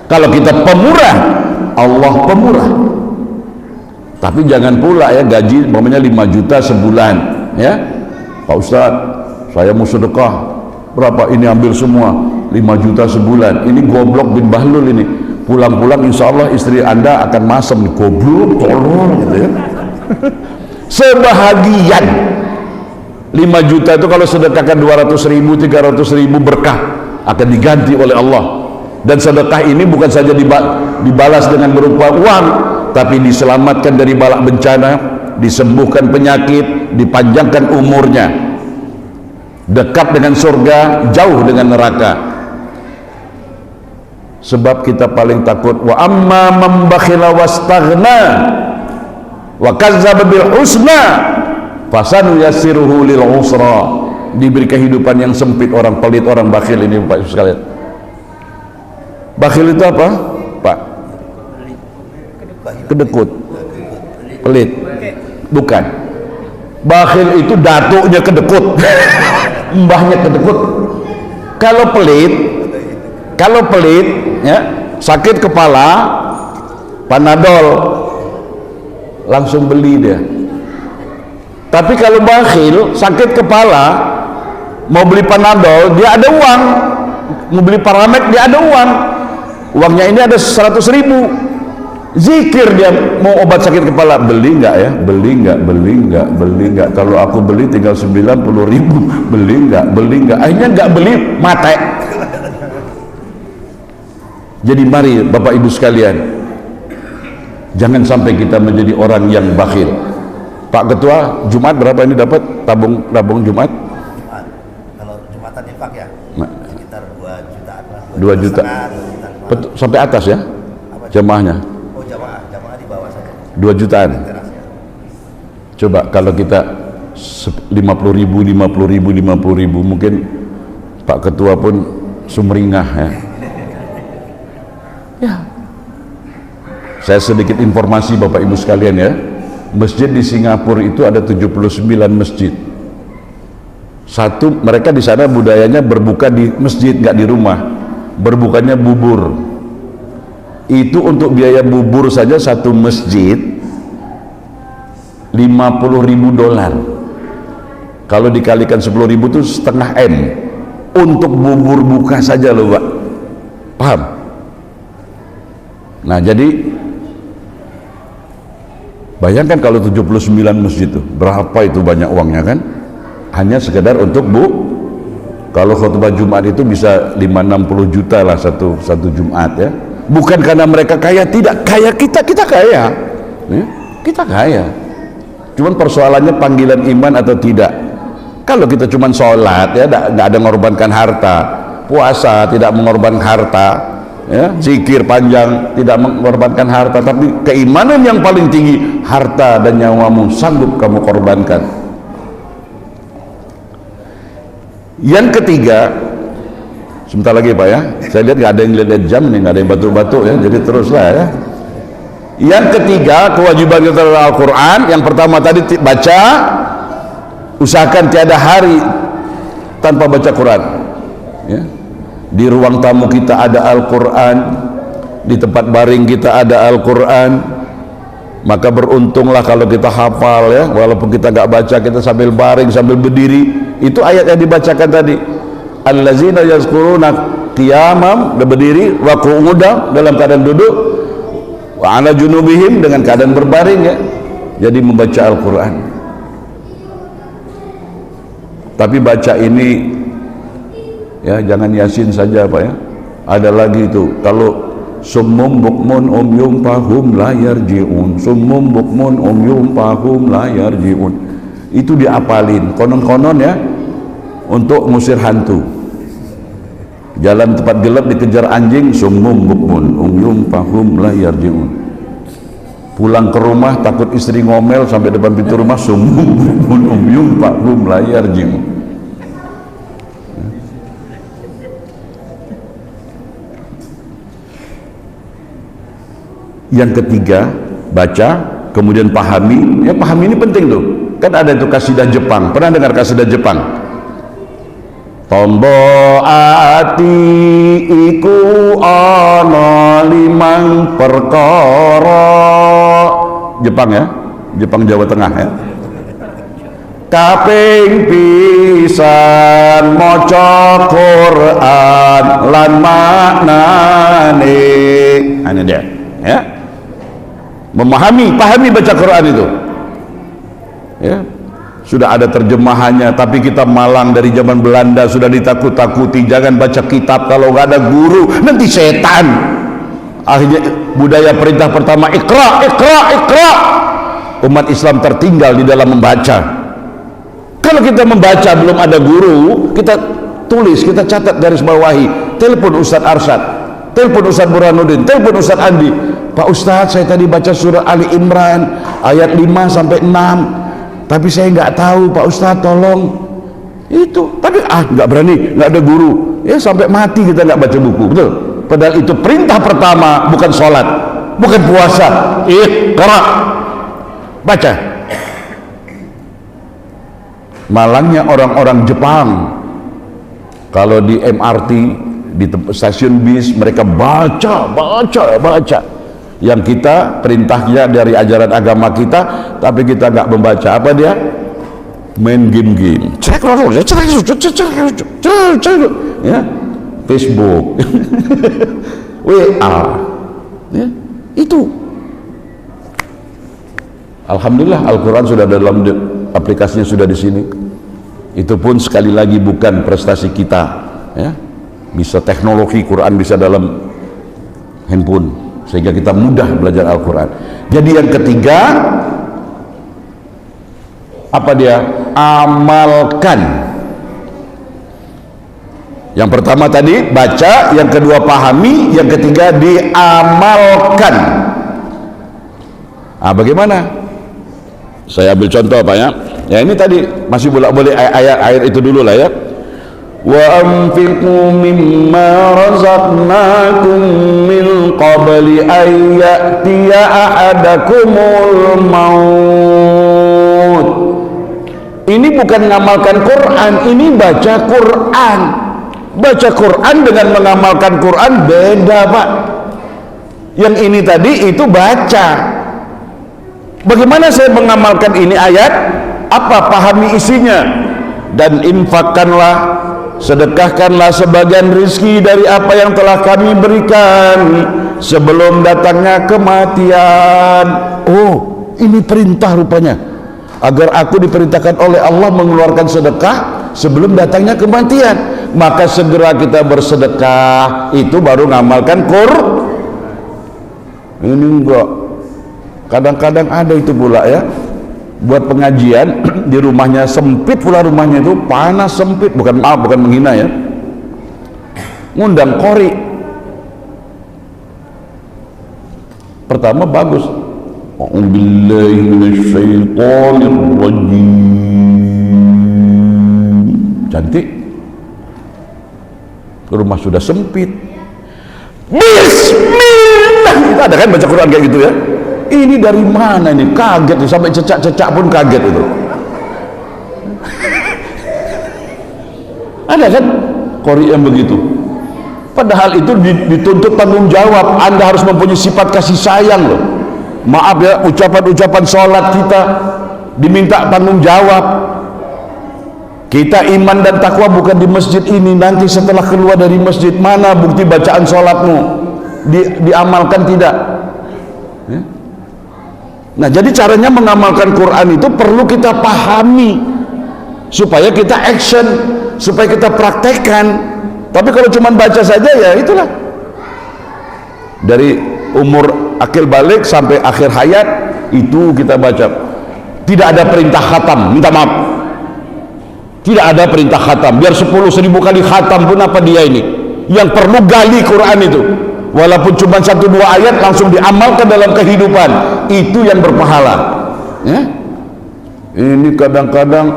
Kalau kita pemurah, Allah pemurah. Tapi jangan pula ya gaji umpamanya 5 juta sebulan, ya. Pak Ustadz, saya mau sedekah. Berapa ini, ambil semua 5 juta sebulan. Ini goblok bin Bahlul ini. Pulang-pulang insya Allah istri Anda akan masam, goblok, tolong gitu ya. Sebahagian 5 juta itu kalau sedekahkan 200.000, 300.000 berkah akan diganti oleh Allah. Dan sedekah ini bukan saja dibalas dengan berupa uang, tapi diselamatkan dari bala bencana, disembuhkan penyakit, dipanjangkan umurnya, dekat dengan surga, jauh dengan neraka. Sebab kita paling takut, wa amma man bakhila wastaghna wa kazzaba bil husna fasanuyassiruhu lil usra. Diberi kehidupan yang sempit orang pelit, orang bakhil ini Bapak Ibu sekalian. Bakhil itu apa, Pak? Kedekut, pelit. Bukan. Bakhil itu datuknya kedekut, mbahnya kedekut. Kalau pelit, ya, sakit kepala, Panadol, langsung beli dia. Tapi kalau bakhil, sakit kepala, mau beli Panadol, dia ada uang. Mau beli Paramed, dia ada uang. Uangnya ini ada 100.000. Zikir dia mau obat sakit kepala, beli nggak ya? Beli nggak. Kalau aku beli tinggal 90.000, beli nggak. Akhirnya nggak beli, mate. Jadi mari Bapak Ibu sekalian, jangan sampai kita menjadi orang yang bakhil. Pak Ketua, Jumat berapa ini dapat tabung Jumat? Kalau Jumatan infak ya, sekitar 2 jutaan lah. 2 juta. Sampai atas ya? Jamaahnya? Oh, jamaah di bawah saja. 2 jutaan. Coba kalau kita 50.000, mungkin Pak Ketua pun sumringah ya. Ya. Saya sedikit informasi Bapak Ibu sekalian ya. Masjid di Singapura itu ada 79 masjid. Satu, mereka di sana budayanya berbuka di masjid, nggak di rumah. Berbukanya bubur. Itu untuk biaya bubur saja satu masjid $50.000. Kalau dikalikan 10.000 itu setengah M untuk bubur buka saja loh Pak. Paham? Nah jadi bayangkan kalau 79 masjid itu berapa itu banyak uangnya kan? Hanya sekedar untuk kalau khutbah Jumat itu bisa 5-60 juta lah satu Jumat ya. Bukan karena mereka kaya, tidak, kaya kita kaya ya? Kita kaya, cuman persoalannya panggilan iman atau tidak. Kalau kita cuman sholat ya, nggak ada mengorbankan harta, puasa tidak mengorbankan harta ya, zikir panjang tidak mengorbankan harta, tapi keimanan yang paling tinggi, harta dan nyawamu sanggup kamu korbankan. Yang ketiga, sebentar lagi Pak ya, saya lihat nggak ada yang lihat jam nih, nggak ada yang batuk-batuk ya, jadi teruslah ya. Yang ketiga, kewajiban kita dalam Al-Quran, yang pertama tadi baca, usahakan tiada hari tanpa baca Quran ya. Di ruang tamu kita ada Al-Quran, di tempat baring kita ada Al-Quran, maka beruntunglah kalau kita hafal ya, walaupun kita nggak baca, kita sambil baring, sambil berdiri. Itu ayat yang dibacakan tadi, allazina yazkuruna qiyamam, berdiri, wa qu'udan, dalam keadaan duduk, wa ala junubihim, dengan keadaan berbaring ya. Jadi membaca Al-Quran. Tapi baca ini ya, jangan Yasin saja Pak ya. Ada lagi itu, kalau summum bukmun umyum fahum la yarji'un, summum bukmun umyum fahum la yarji'un, itu diapalin konon-konon ya, untuk ngusir hantu. Jalan tempat gelap dikejar anjing, summum bukmun umyum fahum la yarji'un. Pulang ke rumah takut istri ngomel sampai depan pintu rumah, summum bukmun umyum fahum la yarji'un. Yang ketiga, baca, kemudian pahami ya. Pahami ini penting tuh, kan ada itu kasidah Jepang. Pernah dengar kasidah Jepang? Tondo ati iku ana 5 perkara. Jepang ya, Jepang Jawa Tengah ya. Kaping pisan maca Quran lan maknane. Ini dia ya. Pahami baca Quran itu. Ya. Sudah ada terjemahannya, tapi kita malang dari zaman Belanda sudah ditakut-takuti, jangan baca kitab kalau nggak ada guru, nanti setan. Akhirnya budaya perintah pertama ikra. Umat Islam tertinggal di dalam membaca. Kalau kita membaca belum ada guru, kita tulis, kita catat garis bawahi, telepon Ustadz Arsyad, telepon Ustadz Burhanuddin, telepon Ustadz Andi. Pak Ustadz, saya tadi baca surah Ali Imran ayat 5 sampai 6, tapi saya nggak tahu Pak Ustadz, tolong. Itu, tapi nggak berani, nggak ada guru. Ya sampai mati kita nggak baca buku, betul. Padahal itu perintah pertama, bukan sholat, bukan puasa. Iqra, baca. Malangnya orang-orang Jepang, kalau di MRT, di stasiun bis, mereka baca. Yang kita perintahnya dari ajaran agama kita, tapi kita nggak membaca. Apa dia? Main game. Ya, Facebook, WA, ya, itu. Alhamdulillah Al-Quran sudah dalam aplikasinya, sudah di sini. Itu pun sekali lagi bukan prestasi kita, ya. Bisa teknologi Quran bisa dalam handphone sehingga kita mudah belajar Al-Quran. Jadi yang ketiga apa dia? Amalkan. Yang pertama tadi baca, yang kedua pahami, yang ketiga diamalkan. Bagaimana? Saya ambil contoh Pak ya. Ya ini tadi masih boleh ayat itu dulu lah ya. Wa anfiqu mimma razaqnakum min qabli an ya'tiya ahadakumul maut. Ini bukan ngamalkan Quran, ini baca Quran. Baca Quran dengan mengamalkan Quran beda Pak. Yang ini tadi itu baca. Bagaimana saya mengamalkan ini ayat? Apa? Pahami isinya. Dan infakkanlah, sedekahkanlah sebagian rizki dari apa yang telah kami berikan sebelum datangnya kematian. Oh, ini perintah rupanya. Agar aku diperintahkan oleh Allah mengeluarkan sedekah sebelum datangnya kematian. Maka segera kita bersedekah, itu baru ngamalkan Quran. Ini enggak. Kadang-kadang ada itu pula ya, buat pengajian di rumahnya sempit pula, rumahnya itu panas sempit, bukan menghina ya, ngundang qori. Pertama bagus, a'udzubillahi minasyaitonirrajim, cantik. Rumah sudah sempit, bismillah. Kita ada kan baca Quran kayak gitu ya. Ini dari mana ini? Kaget sampai cecak-cecak pun kaget itu. Ada kan qori yang begitu. Padahal itu dituntut tanggung jawab. Anda harus mempunyai sifat kasih sayang loh. Maaf ya, ucapan-ucapan sholat kita diminta tanggung jawab. Kita iman dan takwa bukan di masjid ini. Nanti setelah keluar dari masjid, mana bukti bacaan sholatmu? Diamalkan tidak? Ya? Nah, jadi caranya mengamalkan Quran itu perlu kita pahami supaya kita action, supaya kita praktekkan. Tapi kalau cuma baca saja ya itulah. Dari umur akil balik sampai akhir hayat itu kita baca. Tidak ada perintah khatam, minta maaf. Tidak ada perintah khatam. Biar 10.000 kali khatam pun apa dia ini? Yang perlu gali Quran itu. Walaupun cuma 1-2 ayat langsung diamalkan dalam kehidupan, itu yang berpahala ya? Ini kadang-kadang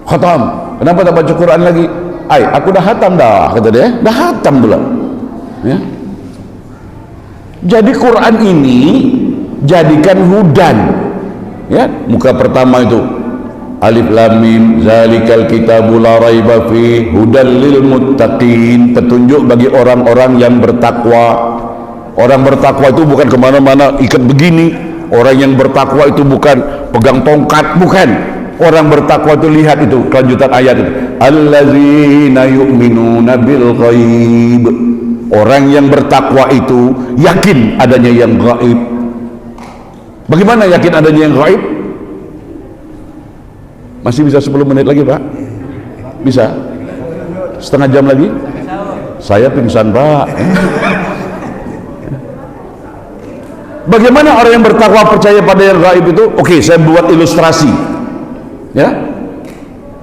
khatam, kenapa tak baca Quran lagi? Aku dah khatam dah, kata dia, dah khatam pula ya? Jadi Quran ini jadikan hudan ya. Muka pertama itu Alif lam mim zalikal kitabu la raiba fi hudal lil muttaqin, petunjuk bagi orang-orang yang bertakwa. Orang bertakwa itu bukan kemana-mana ikat begini. Orang yang bertakwa itu bukan pegang tongkat, bukan. Orang bertakwa itu, lihat itu kelanjutan ayat itu, allazina yu'minuna bil ghaib. Orang yang bertakwa itu yakin adanya yang gaib. Bagaimana yakin adanya yang gaib? Masih bisa 10 menit lagi Pak? Bisa? Setengah jam lagi? Saya pingsan Pak. Bagaimana orang yang bertakwa percaya pada yang gaib itu? Oke, saya buat ilustrasi ya.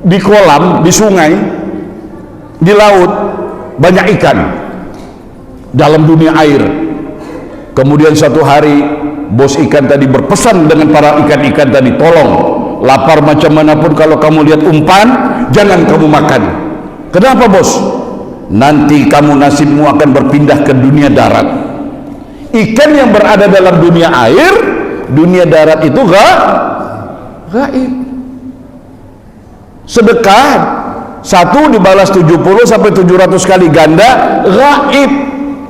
Di kolam, di sungai, di laut banyak ikan dalam dunia air. Kemudian satu hari bos ikan tadi berpesan dengan para ikan-ikan tadi, tolong, lapar macam manapun kalau kamu lihat umpan, jangan kamu makan. Kenapa bos? Nanti kamu nasibmu akan berpindah ke dunia darat. Ikan yang berada dalam dunia air, dunia darat itu gaib. Sedekah satu dibalas 70 sampai 700 kali ganda, gaib.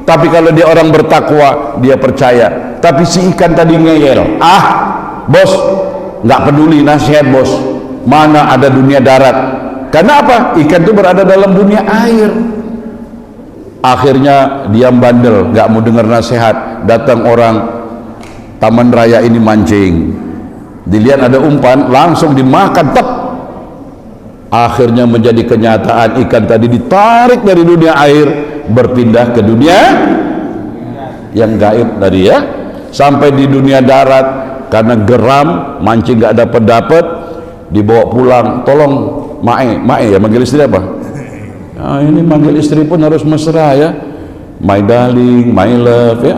Tapi kalau dia orang bertakwa, dia percaya. Tapi si ikan tadi ngeyel, bos, nggak peduli nasihat bos, mana ada dunia darat. Karena apa? Ikan itu berada dalam dunia air. Akhirnya diam bandel, nggak mau dengar nasihat. Datang orang taman raya ini mancing, dilihat ada umpan, langsung dimakan, tep. Akhirnya menjadi kenyataan, ikan tadi ditarik dari dunia air, berpindah ke dunia yang gaib tadi ya, sampai di dunia darat. Karena geram, mancing nggak dapat, dibawa pulang. Tolong mae ya, manggil istri apa? Nah, ini manggil istri pun harus mesra ya, my darling, my love ya.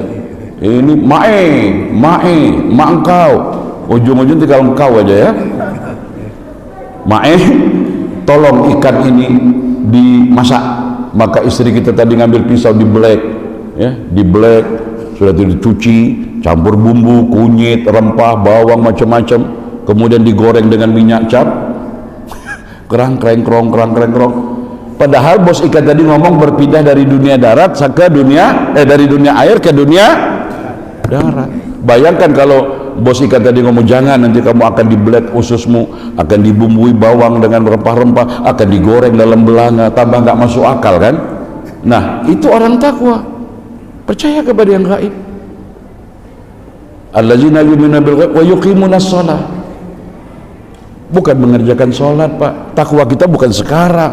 Ini ma engkau, ujung-ujung tinggal engkau aja ya. Tolong ikan ini dimasak. Maka istri kita tadi ngambil pisau, di black ya, di black, sudah dicuci, campur bumbu, kunyit, rempah, bawang, macam-macam, kemudian digoreng dengan minyak cap, kerang krong. Padahal bos ikan tadi ngomong berpindah dari dunia darat ke dunia dari dunia air ke dunia darat. Bayangkan kalau bos ikan tadi ngomong, jangan, nanti kamu akan di black ususmu, akan dibumbui bawang dengan rempah-rempah, akan digoreng dalam belanga, tambah nggak masuk akal kan. Nah, itu orang takwa, percaya kepada yang gaib. Allazina yu'minuna bil ghaib wa yuqimunas shalah. Bukan mengerjakan sholat Pak. Takwa kita bukan sekarang,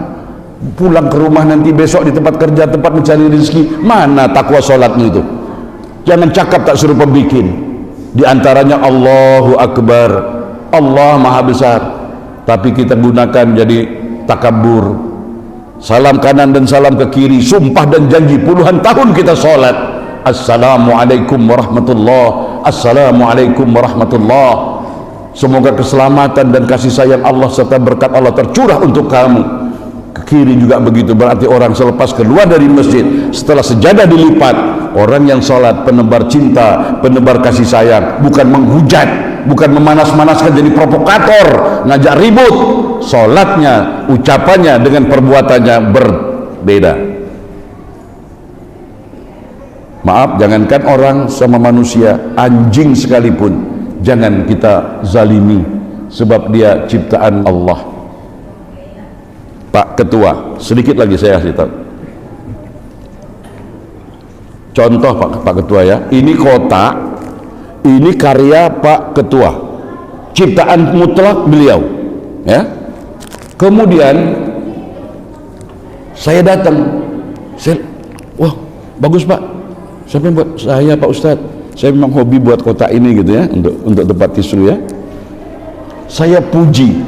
pulang ke rumah nanti, besok di tempat kerja, tempat mencari rezeki. Mana takwa sholatmu itu? Jangan cakap tak suruh pembikin. Di antaranya Allahu Akbar, Allah Maha Besar, tapi kita gunakan jadi takabur. Salam kanan dan salam ke kiri, sumpah dan janji puluhan tahun kita sholat. Assalamualaikum warahmatullah, assalamualaikum warahmatullah. Semoga keselamatan dan kasih sayang Allah serta berkat Allah tercurah untuk kamu. Ke kiri juga begitu, berarti orang selepas keluar dari masjid, setelah sejadah dilipat, orang yang sholat penebar cinta, penebar kasih sayang, bukan menghujat, bukan memanas-manaskan jadi provokator, ngajak ribut. Sholatnya, ucapannya dengan perbuatannya berbeda. Maaf, jangankan orang sama manusia, anjing sekalipun jangan kita zalimi, sebab dia ciptaan Allah. Pak Ketua, sedikit lagi saya kasih tahu. Contoh Pak Ketua ya, ini kota, ini karya Pak Ketua, ciptaan mutlak beliau ya. Kemudian saya datang, wah bagus Pak, siapa yang buat? Saya Pak Ustadz, saya memang hobi buat kota ini gitu ya, untuk tempat tisu ya. Saya puji,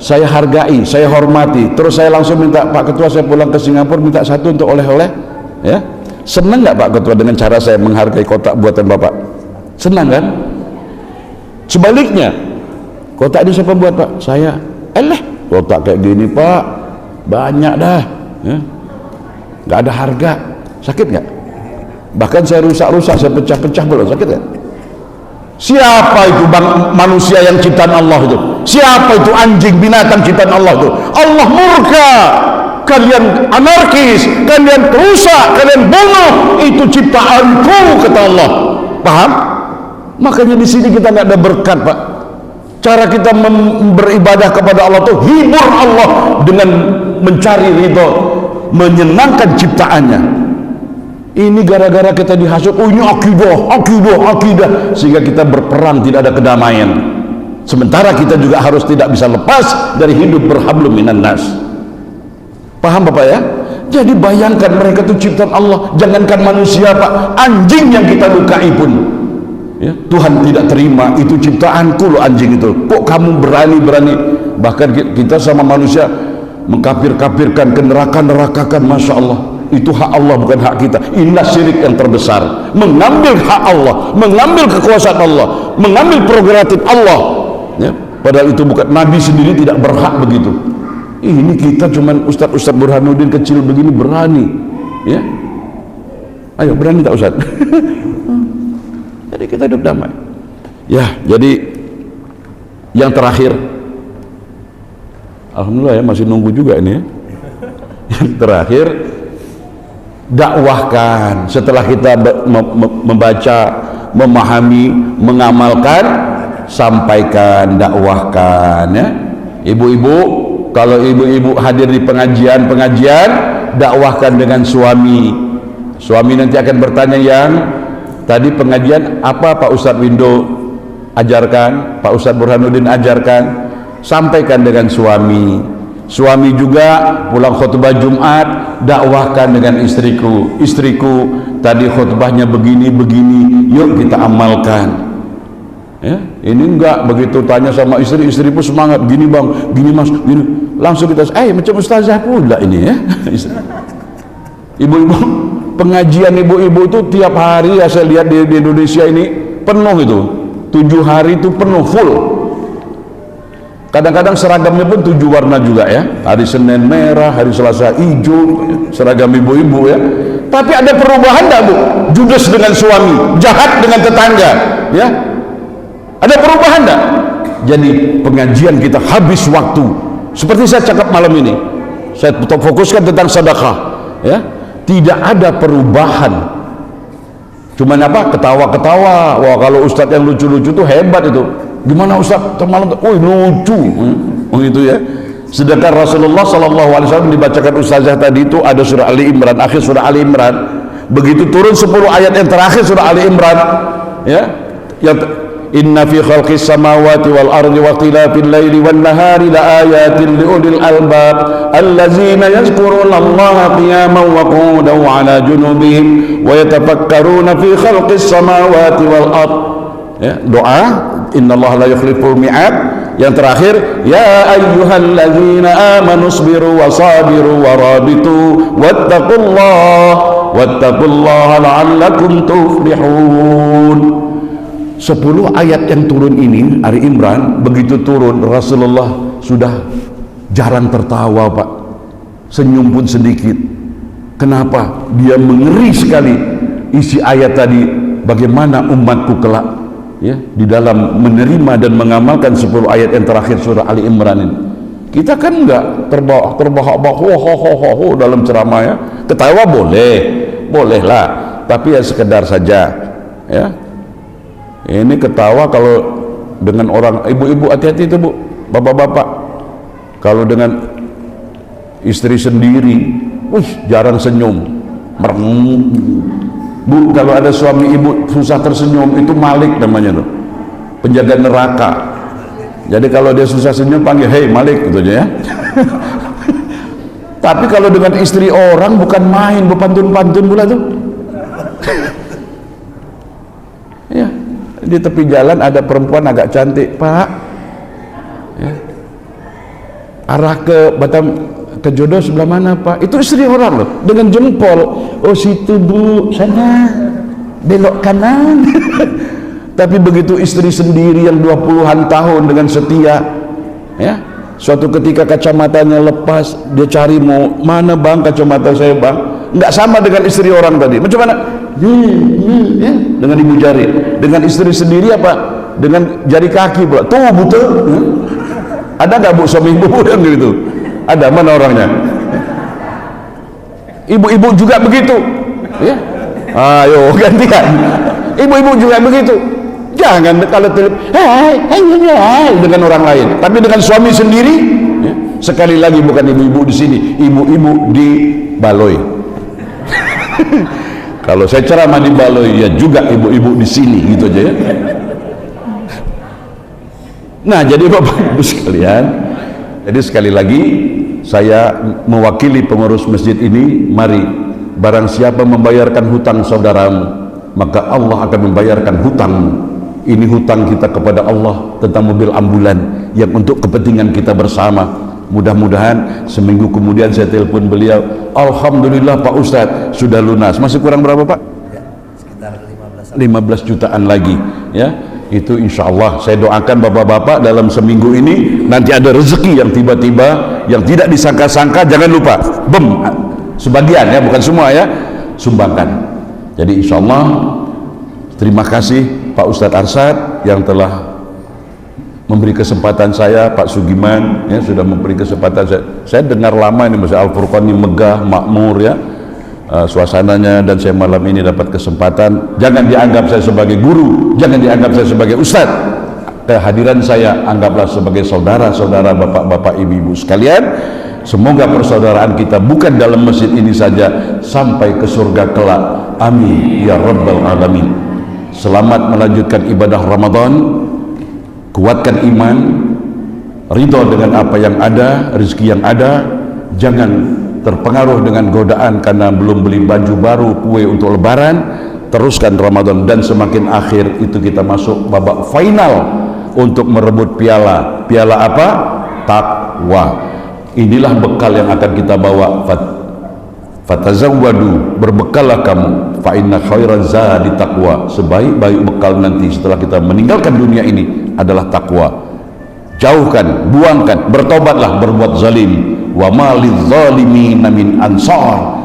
saya hargai, saya hormati. Terus saya langsung minta Pak Ketua, saya pulang ke Singapura minta satu untuk oleh-oleh ya. Senang nggak Pak Ketua dengan cara saya menghargai kotak buatan Bapak? Senang kan? Sebaliknya, kotak ini siapa buat Pak? Saya. Kotak kayak gini Pak, banyak dah ya. Nggak ada harga. Sakit nggak? Bahkan saya rusak-rusak, saya pecah-pecah belum, sakit nggak? Siapa itu manusia yang ciptaan Allah itu? Siapa itu anjing binatang ciptaan Allah itu? Allah murka, kalian anarkis, kalian perusak, kalian bunuh, itu ciptaanku, kata Allah. Paham? Makanya di sini kita nggak ada berkat, Pak. Cara kita beribadah kepada Allah itu hibur Allah dengan mencari ridho, menyenangkan ciptaannya. Ini gara-gara kita dihasut, oh ini akidah, sehingga kita berperang, tidak ada kedamaian. Sementara kita juga harus tidak bisa lepas dari hidup berhablum minan nas. Paham Bapak ya? Jadi bayangkan, mereka itu ciptaan Allah, jangankan manusia Pak, anjing yang kita lukai pun ya, Tuhan tidak terima, itu ciptaanku loh anjing itu. Kok kamu berani-berani? Bahkan kita sama manusia mengkafir-kafirkan, ke neraka-nerakakan, Masya Allah. Itu hak Allah, bukan hak kita. Inilah syirik yang terbesar, mengambil hak Allah, mengambil kekuasaan Allah, mengambil prerogatif Allah ya. Padahal itu bukan, Nabi sendiri tidak berhak begitu. Ini kita cuman Ustadz Burhanuddin kecil begini berani ya. Ayo berani tak Ustadz? Jadi kita hidup damai ya. Jadi yang terakhir, alhamdulillah ya, masih nunggu juga ini ya. Yang terakhir, dakwahkan. Setelah kita membaca, memahami, mengamalkan, sampaikan, dakwahkan ya. Ibu-ibu, kalau ibu-ibu hadir di pengajian, dakwahkan dengan suami. Suami nanti akan bertanya, yang tadi pengajian apa Pak Ustadz Windo ajarkan, Pak Ustadz Burhanuddin ajarkan, sampaikan dengan suami. Suami juga pulang khutbah Jumat, dakwahkan dengan istriku. Istriku tadi khutbahnya begini, yuk kita amalkan ya. Ini enggak, begitu tanya sama istri, istri pun semangat, gini bang, gini mas, gini. Langsung kita, macam ustazah pula ini ya. Ibu-ibu, pengajian ibu-ibu itu tiap hari ya, saya lihat di Indonesia ini penuh itu, 7 hari itu penuh, full. Kadang-kadang seragamnya pun 7 warna juga ya. Hari Senin merah, hari Selasa hijau, seragam ibu-ibu ya. Tapi ada perubahan enggak Bu? Judes dengan suami, jahat dengan tetangga ya. Ada perubahan enggak? Jadi pengajian kita habis waktu. Seperti saya cakap malam ini, saya fokuskan tentang sedekah ya. Tidak ada perubahan. Cuman apa? Ketawa-ketawa. Wah, kalau ustadz yang lucu-lucu tuh hebat itu. Gimana Ustaz? Termalam, lucu, gitu ya. Sedangkan Rasulullah SAW dibacakan ustazah tadi itu ada surah Ali Imran, akhir surah Ali Imran. Begitu turun 10 ayat yang terakhir surah Ali Imran, ya, yang inna fi khalqis samawati wal ardi wa ikhtilafil laili wan nahari la ayatin liulil albab allazina yazkuruna Allaha qiyaman wa qu'udan wa 'ala junubihim wa yatafakkaruna fi khalqis samawati wal ard. Ya, doa innallaha la yukhliful mi'ad. Yang terakhir, ya ayyuhalladzina amanu sabiru wa sabiru wa rabitu wattaqullaha la'allakum tuflihun. 10 ayat yang turun ini Ali Imran, begitu turun Rasulullah sudah jarang tertawa Pak, senyum pun sedikit. Kenapa? Dia mengeri sekali isi ayat tadi, bagaimana umatku kelak ya di dalam menerima dan mengamalkan 10 ayat yang terakhir surah Ali Imran ini. Kita kan enggak terbahak-bahak dalam ceramah ya. Ketawa bolehlah, tapi ya sekedar saja ya. Ini ketawa kalau dengan orang, ibu-ibu hati-hati itu Bu, bapak-bapak, kalau dengan istri sendiri, jarang senyum, Bu, kalau ada suami ibu susah tersenyum, itu Malik namanya tuh, penjaga neraka. Jadi kalau dia susah senyum panggil, hei Malik, gitu aja ya. Tapi kalau dengan istri orang bukan main, berpantun-pantun pula tuh. Ya, di tepi jalan ada perempuan agak cantik, Pak. Ya. Arah ke Batam, ke Jodoh sebelah mana Pak? Itu istri orang loh, dengan jempol. Oh situ Bu, sana, belok kanan. Tapi begitu istri sendiri yang 20-an tahun dengan setia, ya, suatu ketika kacamatanya lepas, dia cari, mau mana bang kacamata saya bang? Nggak sama dengan istri orang tadi. Macam mana? Ya, dengan ibu jari. Dengan istri sendiri apa? dengan jari kaki pula. Tuh betul. Ada nggak bu suami ibu yang gitu? Ada, mana orangnya? Ibu-ibu juga begitu. Ya. Ayo gantian. Ibu-ibu juga begitu. Jangan kalau dengan orang lain, tapi dengan suami sendiri. Ya. Sekali lagi bukan ibu-ibu di sini, ibu-ibu di baloi. Kalau saya ceramah di baloi, ya juga ibu-ibu di sini, gitu aja ya. Nah, jadi Bapak Ibu sekalian, jadi sekali lagi saya mewakili pengurus masjid ini, mari barang siapa membayarkan hutang saudaramu, maka Allah akan membayarkan hutangmu. Ini hutang kita kepada Allah tentang mobil ambulan yang untuk kepentingan kita bersama. Mudah-mudahan seminggu kemudian saya telepon beliau, alhamdulillah Pak Ustadz sudah lunas. Masih kurang berapa Pak? Ya, sekitar 15 jutaan lagi ya. Itu insya Allah saya doakan bapak-bapak dalam seminggu ini nanti ada rezeki yang tiba-tiba yang tidak disangka-sangka. Jangan lupa sebagian ya, bukan semua ya, sumbangkan. Jadi insya Allah terima kasih Pak Ustadz Arsyad yang telah memberi kesempatan saya, Pak Sugiman ya, sudah memberi kesempatan saya dengar lama ini Masjid Al-Furqan ini megah, makmur ya, suasananya, dan saya malam ini dapat kesempatan. Jangan dianggap saya sebagai guru, jangan dianggap saya sebagai ustadz. Kehadiran saya anggaplah sebagai saudara-saudara, bapak-bapak, ibu-ibu sekalian. Semoga persaudaraan kita bukan dalam masjid ini saja, sampai ke surga kelak. Amin ya rabbal alamin. Selamat melanjutkan ibadah Ramadan, kuatkan iman, ridho dengan apa yang ada, rezeki yang ada. Jangan terpengaruh dengan godaan karena belum beli baju baru, kue untuk lebaran. Teruskan Ramadan, dan semakin akhir itu kita masuk babak final untuk merebut piala. Piala apa? Takwa. Inilah bekal yang akan kita bawa. Fatazawwadu, berbekallah kamu, fa inna khairaz zadi taqwa. Sebaik-baik bekal nanti setelah kita meninggalkan dunia ini adalah takwa. Jauhkan, buangkan, bertobatlah berbuat zalim. Wa ma lizzalimin min ansar.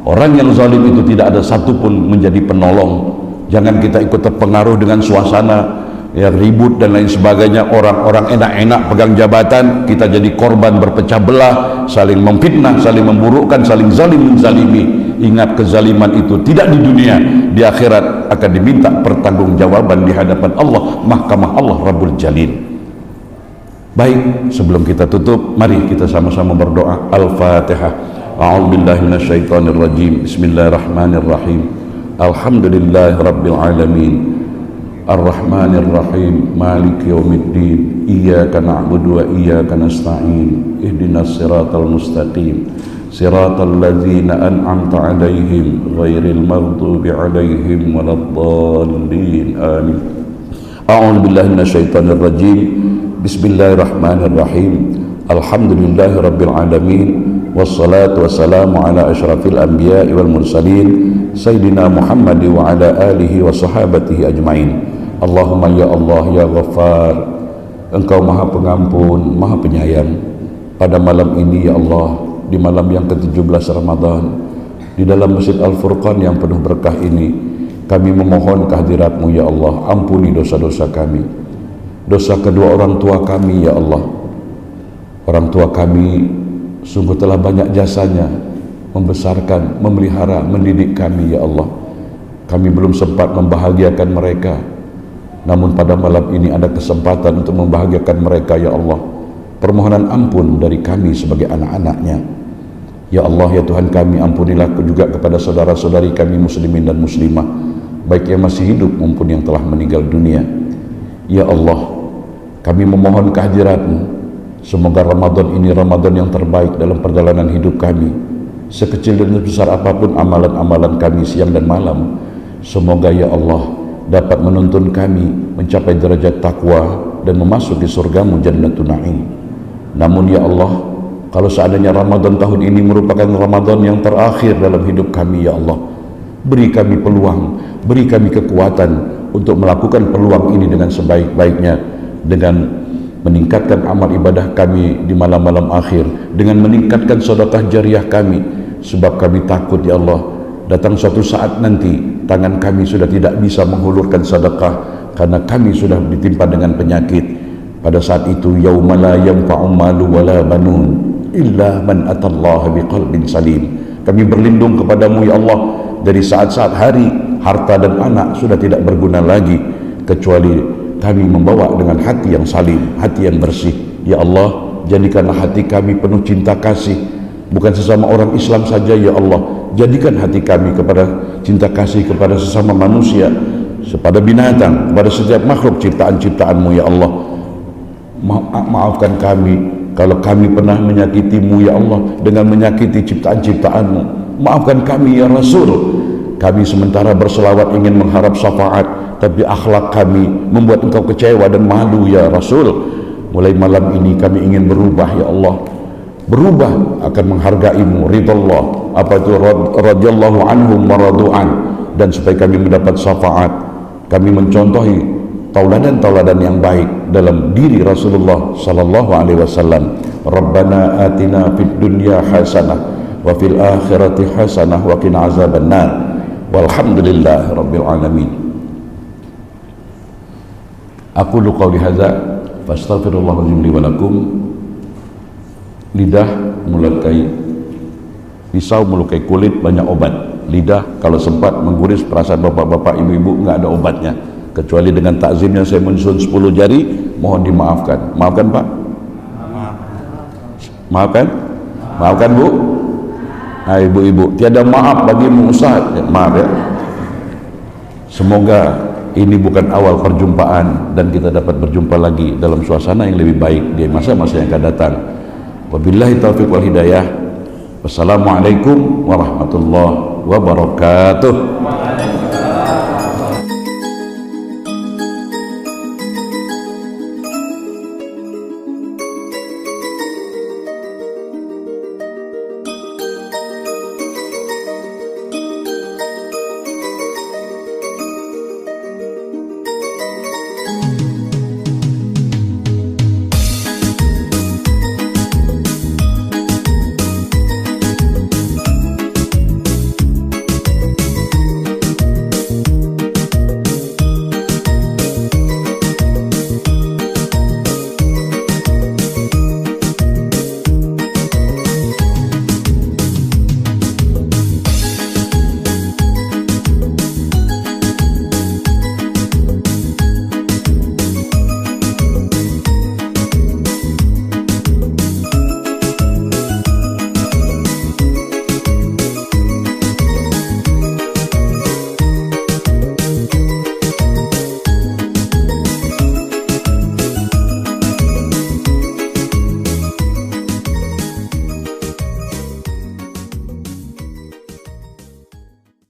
Orang yang zalim itu tidak ada satupun menjadi penolong. Jangan kita ikut terpengaruh dengan suasana yang ribut dan lain sebagainya. Orang-orang enak-enak pegang jabatan, kita jadi korban berpecah belah, saling memfitnah, saling memburukkan, saling zalim menzalimi. Ingat, kezaliman itu tidak di dunia, di akhirat akan diminta pertanggungjawaban di hadapan Allah, mahkamah Allah Rabbul Jalil. Baik, sebelum kita tutup, mari kita sama-sama berdoa. Al-Fatihah. A'udzubillahi minasyaitonirrajim. Bismillahirrahmanirrahim. Alhamdulillahi rabbil alamin. Ar-Rahmanir-Rahim. Maliki yaumiddin. Iyyaka na'budu wa iyyaka nasta'in. Ihdinas siratal mustaqim. Siratal ladzina an'amta 'alaihim ghairil maghdubi 'alaihim waladdallin. Amin. A'udzubillahi minasyaitonirrajim. Bismillahirrahmanirrahim. Alhamdulillahi rabbil alamin. Wassalatu wassalamu ala asyrafil anbiya'i wal mursalin Sayyidina Muhammad wa ala alihi wa sahabatihi ajma'in. Allahumma ya Allah ya Ghaffar, Engkau maha pengampun, maha penyayang. Pada malam ini ya Allah, di malam yang ke-17 Ramadan, di dalam Masjid Al-Furqan yang penuh berkah ini, kami memohon kehadirat-Mu ya Allah. Ampuni dosa-dosa kami, dosa kedua orang tua kami ya Allah. Orang tua kami sungguh telah banyak jasanya membesarkan, memelihara, mendidik kami ya Allah. Kami belum sempat membahagiakan mereka, namun pada malam ini ada kesempatan untuk membahagiakan mereka ya Allah. Permohonan ampun dari kami sebagai anak-anaknya ya Allah. Ya Tuhan kami, ampunilah juga kepada saudara-saudari kami muslimin dan muslimah, baik yang masih hidup maupun yang telah meninggal dunia ya Allah. Kami memohon kehadirat-Mu. Semoga Ramadan ini Ramadan yang terbaik dalam perjalanan hidup kami. Sekecil dan sebesar apapun amalan-amalan kami siang dan malam, semoga ya Allah dapat menuntun kami mencapai derajat takwa dan memasuki surga-Mu Jannatun Na'im. Namun ya Allah, kalau seandainya Ramadan tahun ini merupakan Ramadan yang terakhir dalam hidup kami ya Allah, beri kami peluang, beri kami kekuatan untuk melakukan peluang ini dengan sebaik-baiknya, dengan meningkatkan amal ibadah kami di malam-malam akhir, dengan meningkatkan sedekah jariah kami. Sebab kami takut ya Allah, datang suatu saat nanti tangan kami sudah tidak bisa menghulurkan sedekah, karena kami sudah ditimpa dengan penyakit. Pada saat itu, yauma la yanfa'u malu wala banun illa man atallaha biqalbin salim. Kami berlindung kepadamu ya Allah dari saat-saat hari harta dan anak sudah tidak berguna lagi, kecuali kami membawa dengan hati yang salim, hati yang bersih. Ya Allah, jadikanlah hati kami penuh cinta kasih, bukan sesama orang Islam saja ya Allah. Jadikan hati kami kepada cinta kasih kepada sesama manusia, kepada binatang, kepada setiap makhluk ciptaan-ciptaanmu ya Allah. Maafkan kami kalau kami pernah menyakitimu ya Allah dengan menyakiti ciptaan-ciptaanmu. Maafkan kami ya Rasul, kami sementara berselawat ingin mengharap syafaat, tapi akhlak kami membuat engkau kecewa dan malu ya Rasul. Mulai malam ini kami ingin berubah ya Allah, berubah akan menghargaimu, ridallah, apa itu radhiyallahu anhum wa radu'an, dan supaya kami mendapat syafaat, kami mencontohi tauladan-tauladan yang baik dalam diri Rasulullah sallallahu alaihi wasallam. Rabbana atina fid dunya hasanah wa fil akhirati hasanah wa qina azabannar. Walhamdulillahi rabbil alamin. Aqulu qawli hadza fastaghfirullahal li wa lakum. Lidah melukai pisau, melukai kulit, banyak obat. Lidah kalau sempat mengguris perasaan bapak-bapak, ibu-ibu, nggak ada obatnya, kecuali dengan takzimnya saya menyusun 10 jari. Mohon dimaafkan. Maafkan Pak? Maafkan? Maafkan Bu? Nah, ibu-ibu, tiada maaf bagimu Ustaz. Ya, maaf ya. Semoga ini bukan awal perjumpaan dan kita dapat berjumpa lagi dalam suasana yang lebih baik di masa-masa yang akan datang. Wabillahi taufiq wal hidayah. Wassalamualaikum warahmatullahi wabarakatuh.